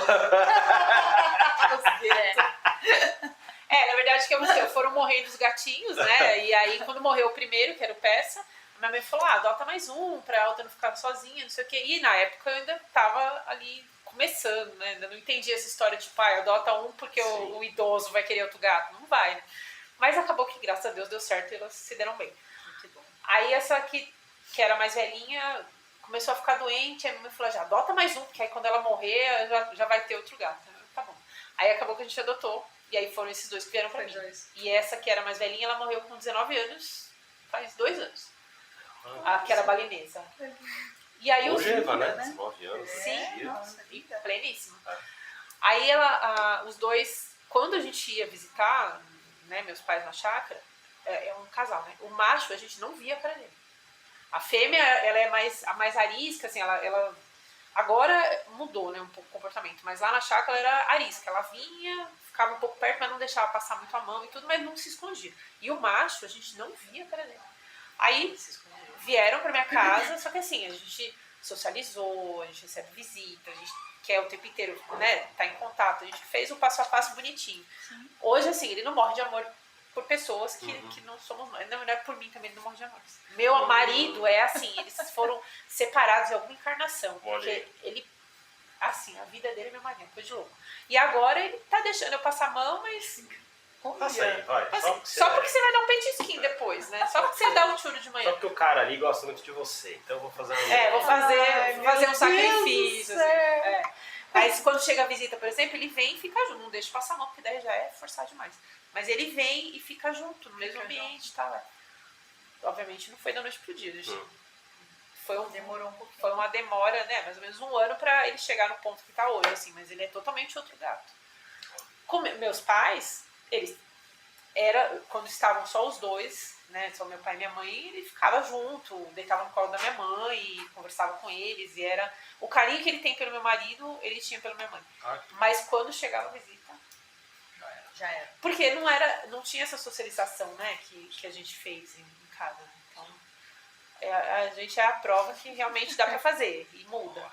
Na verdade, que foram morrendo os gatinhos, né? E aí, quando morreu o primeiro, que era o persa, a minha mãe falou, adota mais um, pra Alta não ficar sozinha, não sei o quê. E na época eu ainda tava ali começando, né? Ainda não entendi essa história de pai, adota um porque o idoso vai querer outro gato. Não vai, né? Mas acabou que, graças a Deus, deu certo e elas se deram bem. Muito bom. Aí essa que era mais velhinha, começou a ficar doente, aí a minha mãe falou, já adota mais um, porque aí quando ela morrer, já vai ter outro gato. Tá bom. Aí acabou que a gente adotou, e aí foram esses dois que vieram pra mim. E essa que era mais velhinha, ela morreu com 19 anos, faz 2 anos. Que era balinesa. E aí Longeva, né? 19 anos. Sim, Nossa, linda. pleníssima. É. Aí os dois, quando a gente ia visitar, né, meus pais na chácara, é um casal, né? O macho a gente não via a cara dele. A fêmea, ela é a mais arisca, assim, ela agora mudou, né, um pouco o comportamento, mas lá na chácara ela era arisca, ela vinha, ficava um pouco perto, mas não deixava passar muito a mão e tudo, mas não se escondia. E o macho, a gente não via a cara dele. Aí vieram pra minha casa, só que assim, a gente socializou, a gente recebe visita, a gente quer o tempo inteiro, né, tá em contato, a gente fez o passo a passo bonitinho. Sim. Hoje, assim, ele não morre de amor por pessoas que não somos nós. Na verdade, por mim também ele não morre de amor. Meu marido é assim, eles foram separados em alguma encarnação, porque ele, assim, a vida dele é meu marido, foi de louco. E agora ele tá deixando eu passar a mão, mas... Passa aí, vai. Só porque você vai dar um petisquinho depois, né? Só porque você dá um churro de manhã. Só porque o cara ali gosta muito de você, então eu vou fazer vou fazer um sacrifício. Assim, Mas quando chega a visita, por exemplo, ele vem e fica junto. Não deixa passar a mão, porque daí já é forçar demais. Mas ele vem e fica junto, no mesmo ambiente, tá? Obviamente não foi da noite pro dia, gente. Demorou um pouquinho. Foi uma demora, né? Mais ou menos 1 ano pra ele chegar no ponto que tá hoje, assim. Mas ele é totalmente outro gato. Com meus pais, eles quando estavam só os dois, né, só meu pai e minha mãe, ele ficava junto, deitava no colo da minha mãe, conversava com eles, e era o carinho que ele tem pelo meu marido, ele tinha pela minha mãe. Mas quando chegava a visita, já era. Porque não tinha essa socialização, né, que a gente fez em casa. Então, a gente é a prova que realmente dá pra fazer, e muda.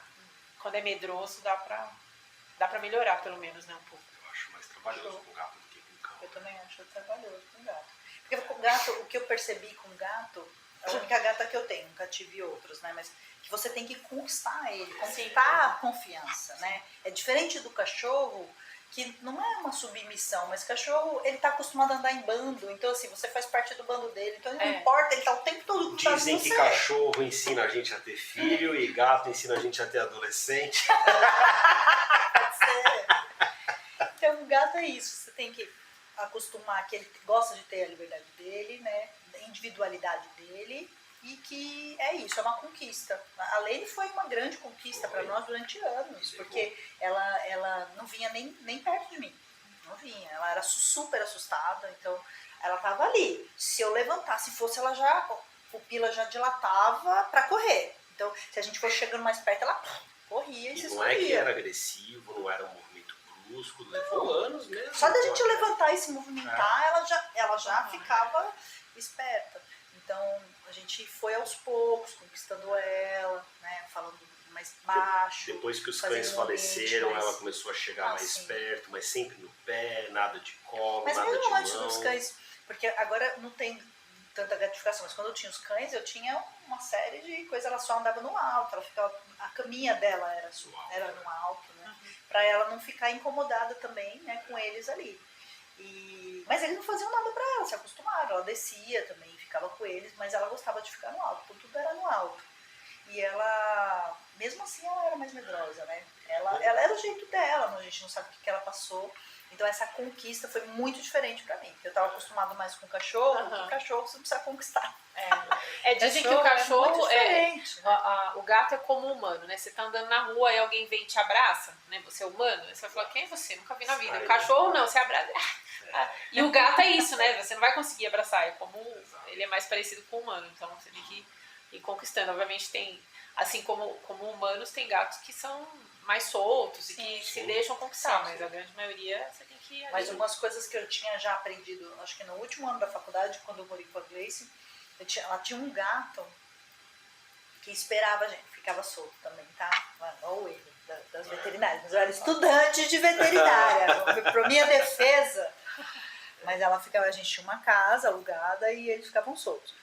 Quando é medroso, dá pra melhorar, pelo menos, né, um pouco. Eu acho mais trabalhoso com gato do que com cão. Eu também acho trabalhoso com gato. Porque com gato, o que eu percebi com gato, a única gata que eu tenho, nunca tive outros, né? Mas que você tem que conquistar ele, conquistar a confiança, né? É diferente do cachorro, que não é uma submissão, mas cachorro, ele tá acostumado a andar em bando, então assim, você faz parte do bando dele, então não importa, ele tá o tempo todo com você. Dizem que cachorro ensina a gente a ter filho e gato ensina a gente a ter adolescente. Pode ser. Então o gato é isso, você tem que acostumar que ele gosta de ter a liberdade dele, né, a individualidade dele, e que é isso, é uma conquista. A Lene foi uma grande conquista para nós durante anos, porque ela não vinha nem perto de mim, não vinha, ela era super assustada, então ela tava ali, se eu levantasse, fosse ela já, a pupila já dilatava para correr, então se a gente fosse chegando mais perto, ela corria e se escondia. Não é que era agressivo, não era um movimento brusco, levou anos mesmo. Só da gente levantar e se movimentar, ela já ficava esperta. Então, a gente foi aos poucos, conquistando ela, né, falando mais baixo. Depois que os cães faleceram, ela começou a chegar mais perto, mas sempre no pé, nada de colo, mas nada de mão. mesmo antes dos cães, porque agora não tem tanta gratificação, mas quando eu tinha os cães, eu tinha uma série de coisas, ela só andava no alto, ela ficava, a caminha dela era no alto, né, pra ela não ficar incomodada também, né, com eles ali. Mas eles não faziam nada pra ela, se acostumaram. Ela descia também, ficava com eles, mas ela gostava de ficar no alto, porque tudo era no alto. E ela, mesmo assim, ela era mais medrosa, né? Ela era o jeito dela, a gente não sabe o que ela passou. Então essa conquista foi muito diferente pra mim. Eu estava acostumado mais com cachorro, que cachorro você não precisa conquistar. Dizem que o cachorro muito o gato é como o humano, né? Você tá andando na rua e alguém vem e te abraça, né? Você é humano, você vai falar, quem é você? Nunca vi na vida. O cachorro não, você abraça. E o gato é isso, né? Você não vai conseguir abraçar, ele é mais parecido com o humano, então você tem que ir conquistando. Obviamente tem, assim como humanos, tem gatos que são mais soltos e que se deixam conquistar, mas a grande maioria você tem que ir ali. Mas umas coisas que eu tinha já aprendido, acho que no último ano da faculdade, quando eu morei com a Gleice, ela tinha um gato que esperava a gente, ficava solto também, tá? Olha o erro das veterinárias, mas eu era estudante de veterinária, pra minha defesa. Mas a gente tinha uma casa alugada e eles ficavam soltos.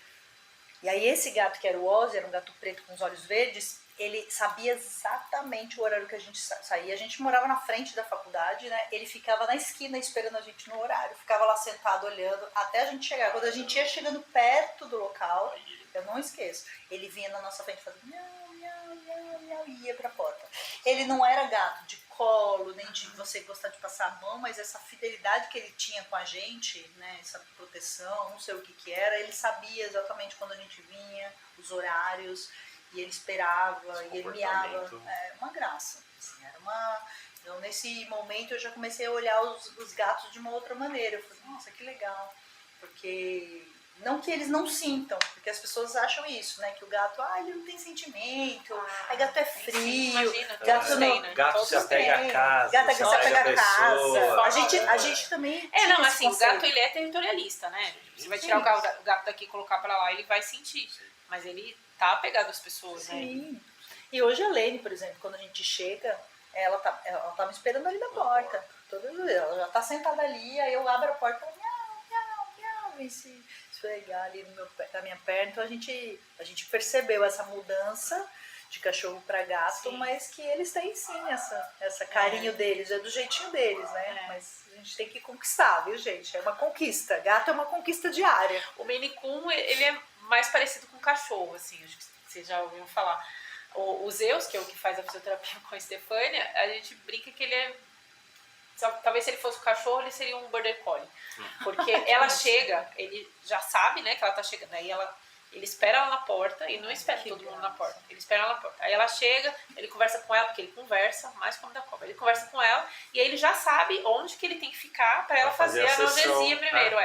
E aí esse gato que era o Ozzy, era um gato preto com os olhos verdes, ele sabia exatamente o horário que a gente saía. A gente morava na frente da faculdade, né? Ele ficava na esquina esperando a gente no horário. Ficava lá sentado olhando até a gente chegar. Quando a gente ia chegando perto do local, eu não esqueço, ele vinha na nossa frente fazendo miau, miau, miau, miau, e ia pra porta. Ele não era gato de colo, nem de você gostar de passar a mão, mas essa fidelidade que ele tinha com a gente, né? Essa proteção, não sei o que era, ele sabia exatamente quando a gente vinha, os horários. E ele esperava, e ele miava. É uma graça. Assim, então, nesse momento, eu já comecei a olhar os gatos de uma outra maneira. Eu falei, nossa, que legal. Porque, não que eles não sintam, porque as pessoas acham isso, né? Que o gato, ele não tem sentimento, gato é frio, imagina, gato se apega à casa. Gato se apega à casa. A gente também. Não, assim, o gato ele é territorialista, né? Você vai tirar o gato daqui e colocar pra lá, ele vai sentir. Mas ele tá apegado às pessoas, Sim. né? E hoje a Lene, por exemplo, quando a gente chega, ela tá me esperando ali na porta. Ela já tá sentada ali, aí eu abro a porta e miau, miau, miau, vem se esfregar ali na minha perna. Então a gente percebeu essa mudança de cachorro para gato, mas que eles têm sim essa carinho deles, é do jeitinho deles, né? Mas a gente tem que conquistar, viu, gente? É uma conquista. Gato é uma conquista diária. O Maine Coon, ele é mais parecido com cachorro, assim, acho que vocês já ouviram falar. O Zeus, que é o que faz a fisioterapia com a Stefânia, a gente brinca que ele é... Talvez se ele fosse um cachorro, ele seria um border collie. Porque ela chega, ele já sabe, né, que ela tá chegando. Aí ele espera ela na porta, e não espera todo mundo na porta. Ele espera ela na porta. Aí ela chega, ele conversa com ela, porque ele conversa mais como da cobra. Ele conversa com ela, e aí ele já sabe onde que ele tem que ficar para ela fazer a analgesia primeiro.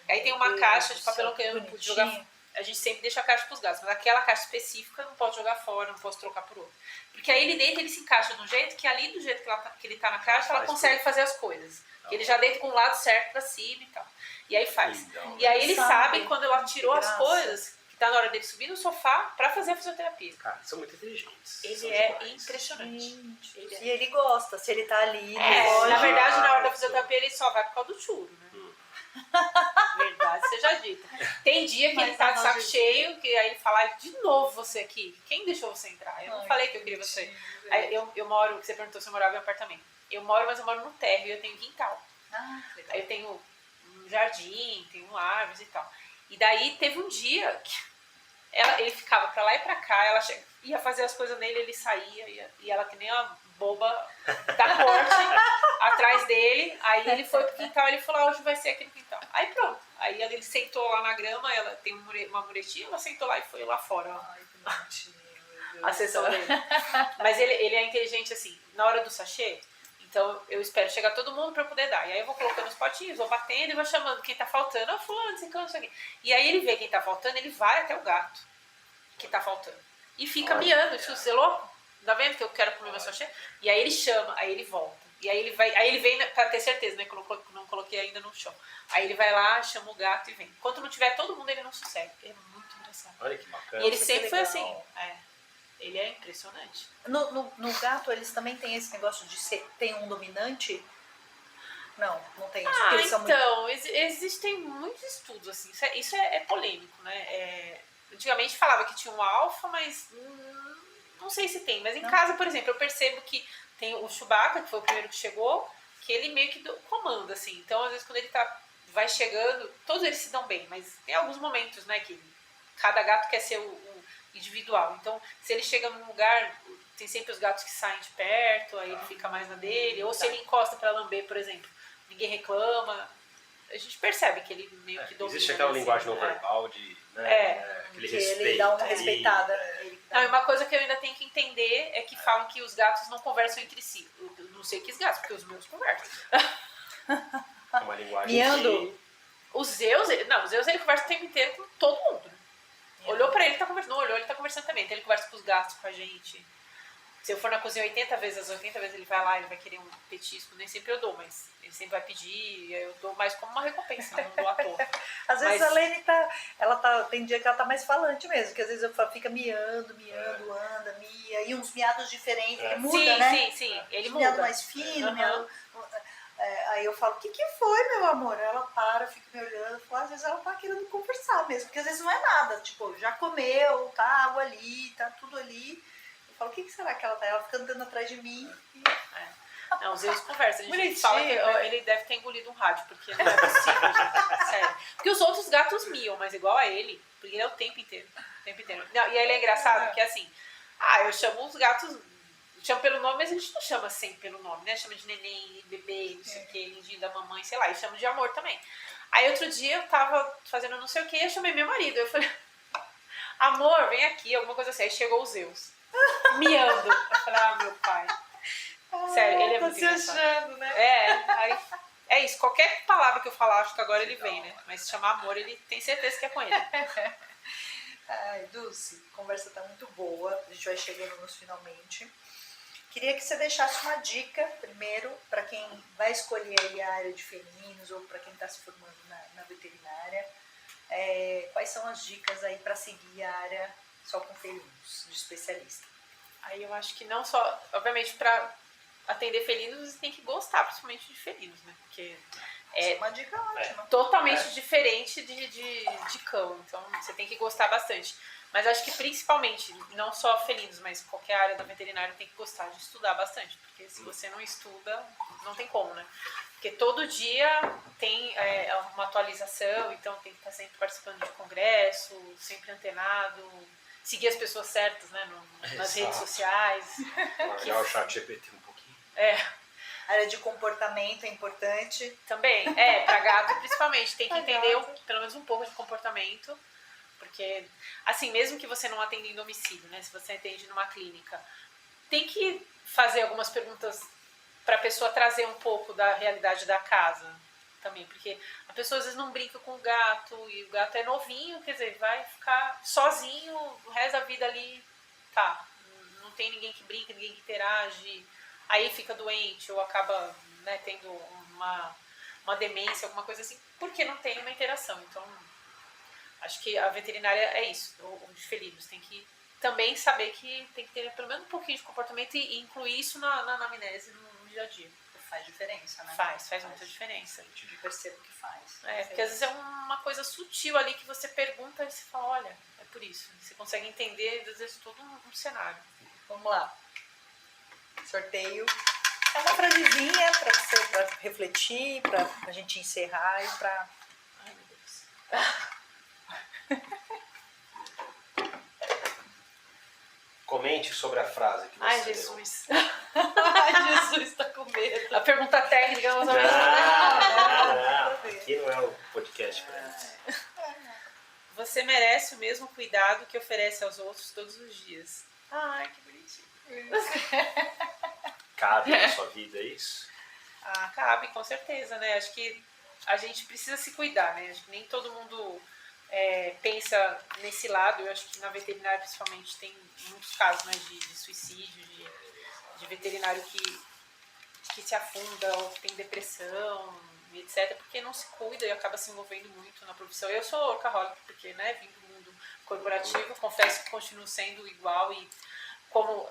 Aí tem uma caixa de papelão que eu não pude jogar. A gente sempre deixa a caixa pros gatos, mas aquela caixa específica não pode jogar fora, não posso trocar por outra. Porque aí ele deita, ele se encaixa de um jeito que ali do jeito que ele tá na caixa, ela consegue fazer as coisas. Ele já deita com o lado certo pra cima e tal. E aí faz. E aí ele sabe quando ela tirou as coisas, que tá na hora dele subir no sofá pra fazer a fisioterapia. Cara, são muito inteligentes. Ele é impressionante. E ele gosta, se ele tá ali. Na verdade, na hora da fisioterapia, ele só vai por causa do churo, né? Verdade seja dita. Tem dia que ele tá de saco cheio, que aí ele fala, de novo você aqui. Quem deixou você entrar? Eu não falei que eu queria você. Aí eu moro, você perguntou se eu morava em apartamento. Eu moro, mas eu moro no térreo e eu tenho quintal. Aí eu tenho um jardim, tenho árvores e tal. E daí teve um dia que ele ficava pra lá e pra cá, ela ia fazer as coisas nele, ele saía, e ela que nem uma boba da corte atrás dele. Aí ele foi pro quintal, ele falou, hoje vai ser aqui no quintal. Aí pronto, aí ele sentou lá na grama, ela tem uma muretinha, ela sentou lá e foi lá fora. Ai, que bonitinho, a sessão dele. Mas ele é inteligente assim, na hora do sachê. Então eu espero chegar todo mundo pra eu poder dar. E aí eu vou colocando os potinhos, vou batendo e vou chamando quem tá faltando. Fulano, isso aqui. E aí ele vê quem tá faltando, ele vai até o gato que tá faltando. E fica miando, isso você é louco? Tá vendo que eu quero comer meu sachê? E aí ele chama, aí ele volta. E aí ele vem pra ter certeza, né? Que eu não coloquei ainda no chão. Aí ele vai lá, chama o gato e vem. Enquanto não tiver todo mundo, ele não sossega. É muito engraçado. Olha que bacana. E ele sempre foi assim. Ele é impressionante. No gato, eles também têm esse negócio de ter um dominante? Não tem isso. Então, existem muitos estudos, assim. Isso é polêmico, né? Antigamente falava que tinha um alfa, mas não sei se tem. Mas em casa, por exemplo, eu percebo que tem o Chewbacca, que foi o primeiro que chegou, que ele meio que comanda, assim. Então, às vezes, quando ele vai chegando, todos eles se dão bem, mas tem alguns momentos, né, que cada gato quer ser o individual. Então, se ele chega num lugar, tem sempre os gatos que saem de perto, aí ele fica mais na dele. Ou se ele encosta para lamber, por exemplo, ninguém reclama. A gente percebe que ele meio que domina. Existe aquela assim, linguagem não verbal de, né, aquele que respeito. ele dá uma respeitada. Ele dá Não, e uma coisa que eu ainda tenho que entender é que falam que os gatos não conversam entre si. Eu não sei que os gatos, porque os meus conversam. É uma linguagem Miando. O Zeus ele conversa o tempo inteiro com todo mundo. Né? Olhou pra ele, tá conversando. Não olhou, ele tá conversando também. Então ele conversa com os gatos, com a gente. Se eu for na cozinha 80 vezes, as 80 vezes ele vai lá, ele vai querer um petisco. Nem sempre eu dou, mas ele sempre vai pedir. E eu dou mais como uma recompensa, não dou à toa. Às vezes Mas- a Lene tem dia que ela tá mais falante mesmo, que às vezes eu falo, fica miando, anda, mia, e uns miados diferentes, que muda, sim, né? sim. Ele Uns muda. miado mais fino, Aham. miado... aí eu falo, o que foi, meu amor? Ela para, fica me olhando, falo, às vezes ela tá querendo conversar mesmo, porque às vezes não é nada, tipo, já comeu, tá água ali, tá tudo ali. Eu falo, o que será que ela tá? Ela fica andando atrás de mim. Não, os Zeus conversam. A gente Bonitinho, fala que né? ele deve ter engolido um rádio, porque não é possível, gente. Sério. Porque os outros gatos miam, mas igual a ele, porque ele é o tempo inteiro. O tempo inteiro. Não, e ele é engraçado, porque assim, eu chamo os gatos, chamo pelo nome, mas a gente não chama sempre pelo nome, né? Chama de neném, bebê, não sei o que, lindinho da mamãe, sei lá, e chamo de amor também. Aí outro dia eu tava fazendo não sei o que, eu chamei meu marido, eu falei, amor, vem aqui, alguma coisa assim. Aí chegou o Zeus, miando. Eu falei, meu pai. Sério, ele é tá muito se engraçado. achando, né? Aí é isso, qualquer palavra que eu falar, acho que agora ele vem, né? Mas se chamar amor, ele tem certeza que é com ele. Ai, Dulce, a conversa tá muito boa, a gente vai chegando nos finalmente. Queria que você deixasse uma dica, primeiro, para quem vai escolher aí a área de felinos ou para quem está se formando na veterinária. Quais são as dicas aí para seguir a área só com felinos, de especialista? Aí eu acho que não só, obviamente, pra atender felinos, você tem que gostar, principalmente de felinos, né? Porque Essa é uma dica ótima. totalmente diferente de cão, então você tem que gostar bastante. Mas acho que principalmente, não só felinos, mas qualquer área da veterinária tem que gostar de estudar bastante, porque se você não estuda, não tem como, né? Porque todo dia tem uma atualização, então tem que estar sempre participando de congresso, sempre antenado, seguir as pessoas certas, né, nas redes sociais. Olhar o chat GPT um pouquinho. A área de comportamento é importante. Também, pra gato principalmente, tem que entender pelo menos um pouco de comportamento, porque, assim, mesmo que você não atenda em domicílio, né, se você atende numa clínica, tem que fazer algumas perguntas para a pessoa trazer um pouco da realidade da casa também, porque a pessoa às vezes não brinca com o gato, e o gato é novinho, quer dizer, vai ficar sozinho o resto da vida ali, não tem ninguém que brinca, ninguém que interage, aí fica doente ou acaba, né, tendo uma demência, alguma coisa assim, porque não tem uma interação. Então, acho que a veterinária é isso, os felinos, tem que também saber que tem que ter pelo menos um pouquinho de comportamento e incluir isso na anamnese no dia a dia. Faz diferença, né? Faz muita diferença. Eu percebo que faz. Porque às vezes é uma coisa sutil ali que você pergunta e você fala, olha, é por isso. Você consegue entender, às vezes, todo um cenário. Vamos lá. Sorteio. É uma frasezinha para refletir, para a gente encerrar e para... Ai, meu Deus. Comente sobre a frase que você Ai, deu. Jesus. Ai, Jesus, tá com medo. A pergunta técnica, mas Não, não. aqui não é o podcast pra isso. Você merece o mesmo cuidado que oferece aos outros todos os dias. Ai, que bonitinho. Cabe na sua vida isso? Cabe, com certeza, né? Acho que a gente precisa se cuidar, né? Acho que nem todo mundo pensa nesse lado. Eu acho que na veterinária, principalmente, tem muitos casos, né, de suicídio, de veterinário que se afunda ou que tem depressão, etc., porque não se cuida e acaba se envolvendo muito na profissão. Eu sou workaholic, porque, né, vim do mundo corporativo, confesso que continuo sendo igual e como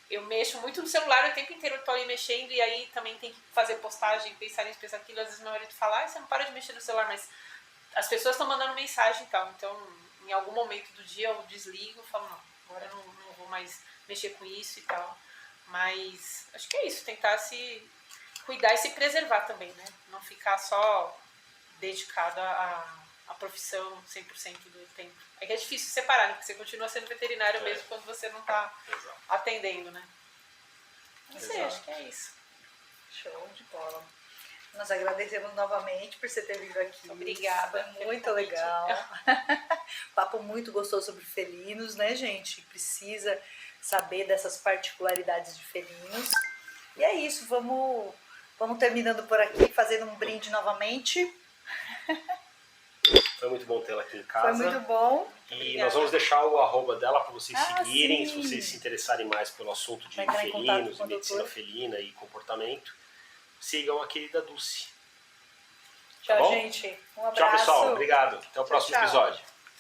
eu mexo muito no celular o tempo inteiro, eu tô ali mexendo e aí também tem que fazer postagem, pensar nisso, pensar aquilo. Às vezes meu marido fala, você não para de mexer no celular, mas as pessoas estão mandando mensagem e tal, então em algum momento do dia eu desligo e falo, não, agora eu não vou mais mexer com isso e tal. Mas acho que é isso, tentar se cuidar e se preservar também, né? Não ficar só dedicado à profissão 100% do tempo. É que é difícil separar, né? Porque você continua sendo veterinário mesmo quando você não está atendendo, né? Não sei, acho que é isso. Show de bola. Nós agradecemos novamente por você ter vindo aqui. Obrigada. Foi muito legal. Papo muito gostoso sobre felinos, né, gente? Precisa saber dessas particularidades de felinos. E é isso, vamos terminando por aqui, fazendo um brinde novamente. Foi muito bom tê-la aqui em casa. Foi muito bom. E nós vamos deixar o arroba dela para vocês seguirem, sim. se vocês se interessarem mais pelo assunto de Vai entrar em contato felinos, com o medicina doutor. felina e comportamento. Sigam a querida Dulce. Tchau, Tá bom? gente. Um abraço. Tchau, pessoal. Obrigado. Até o próximo tchau. episódio.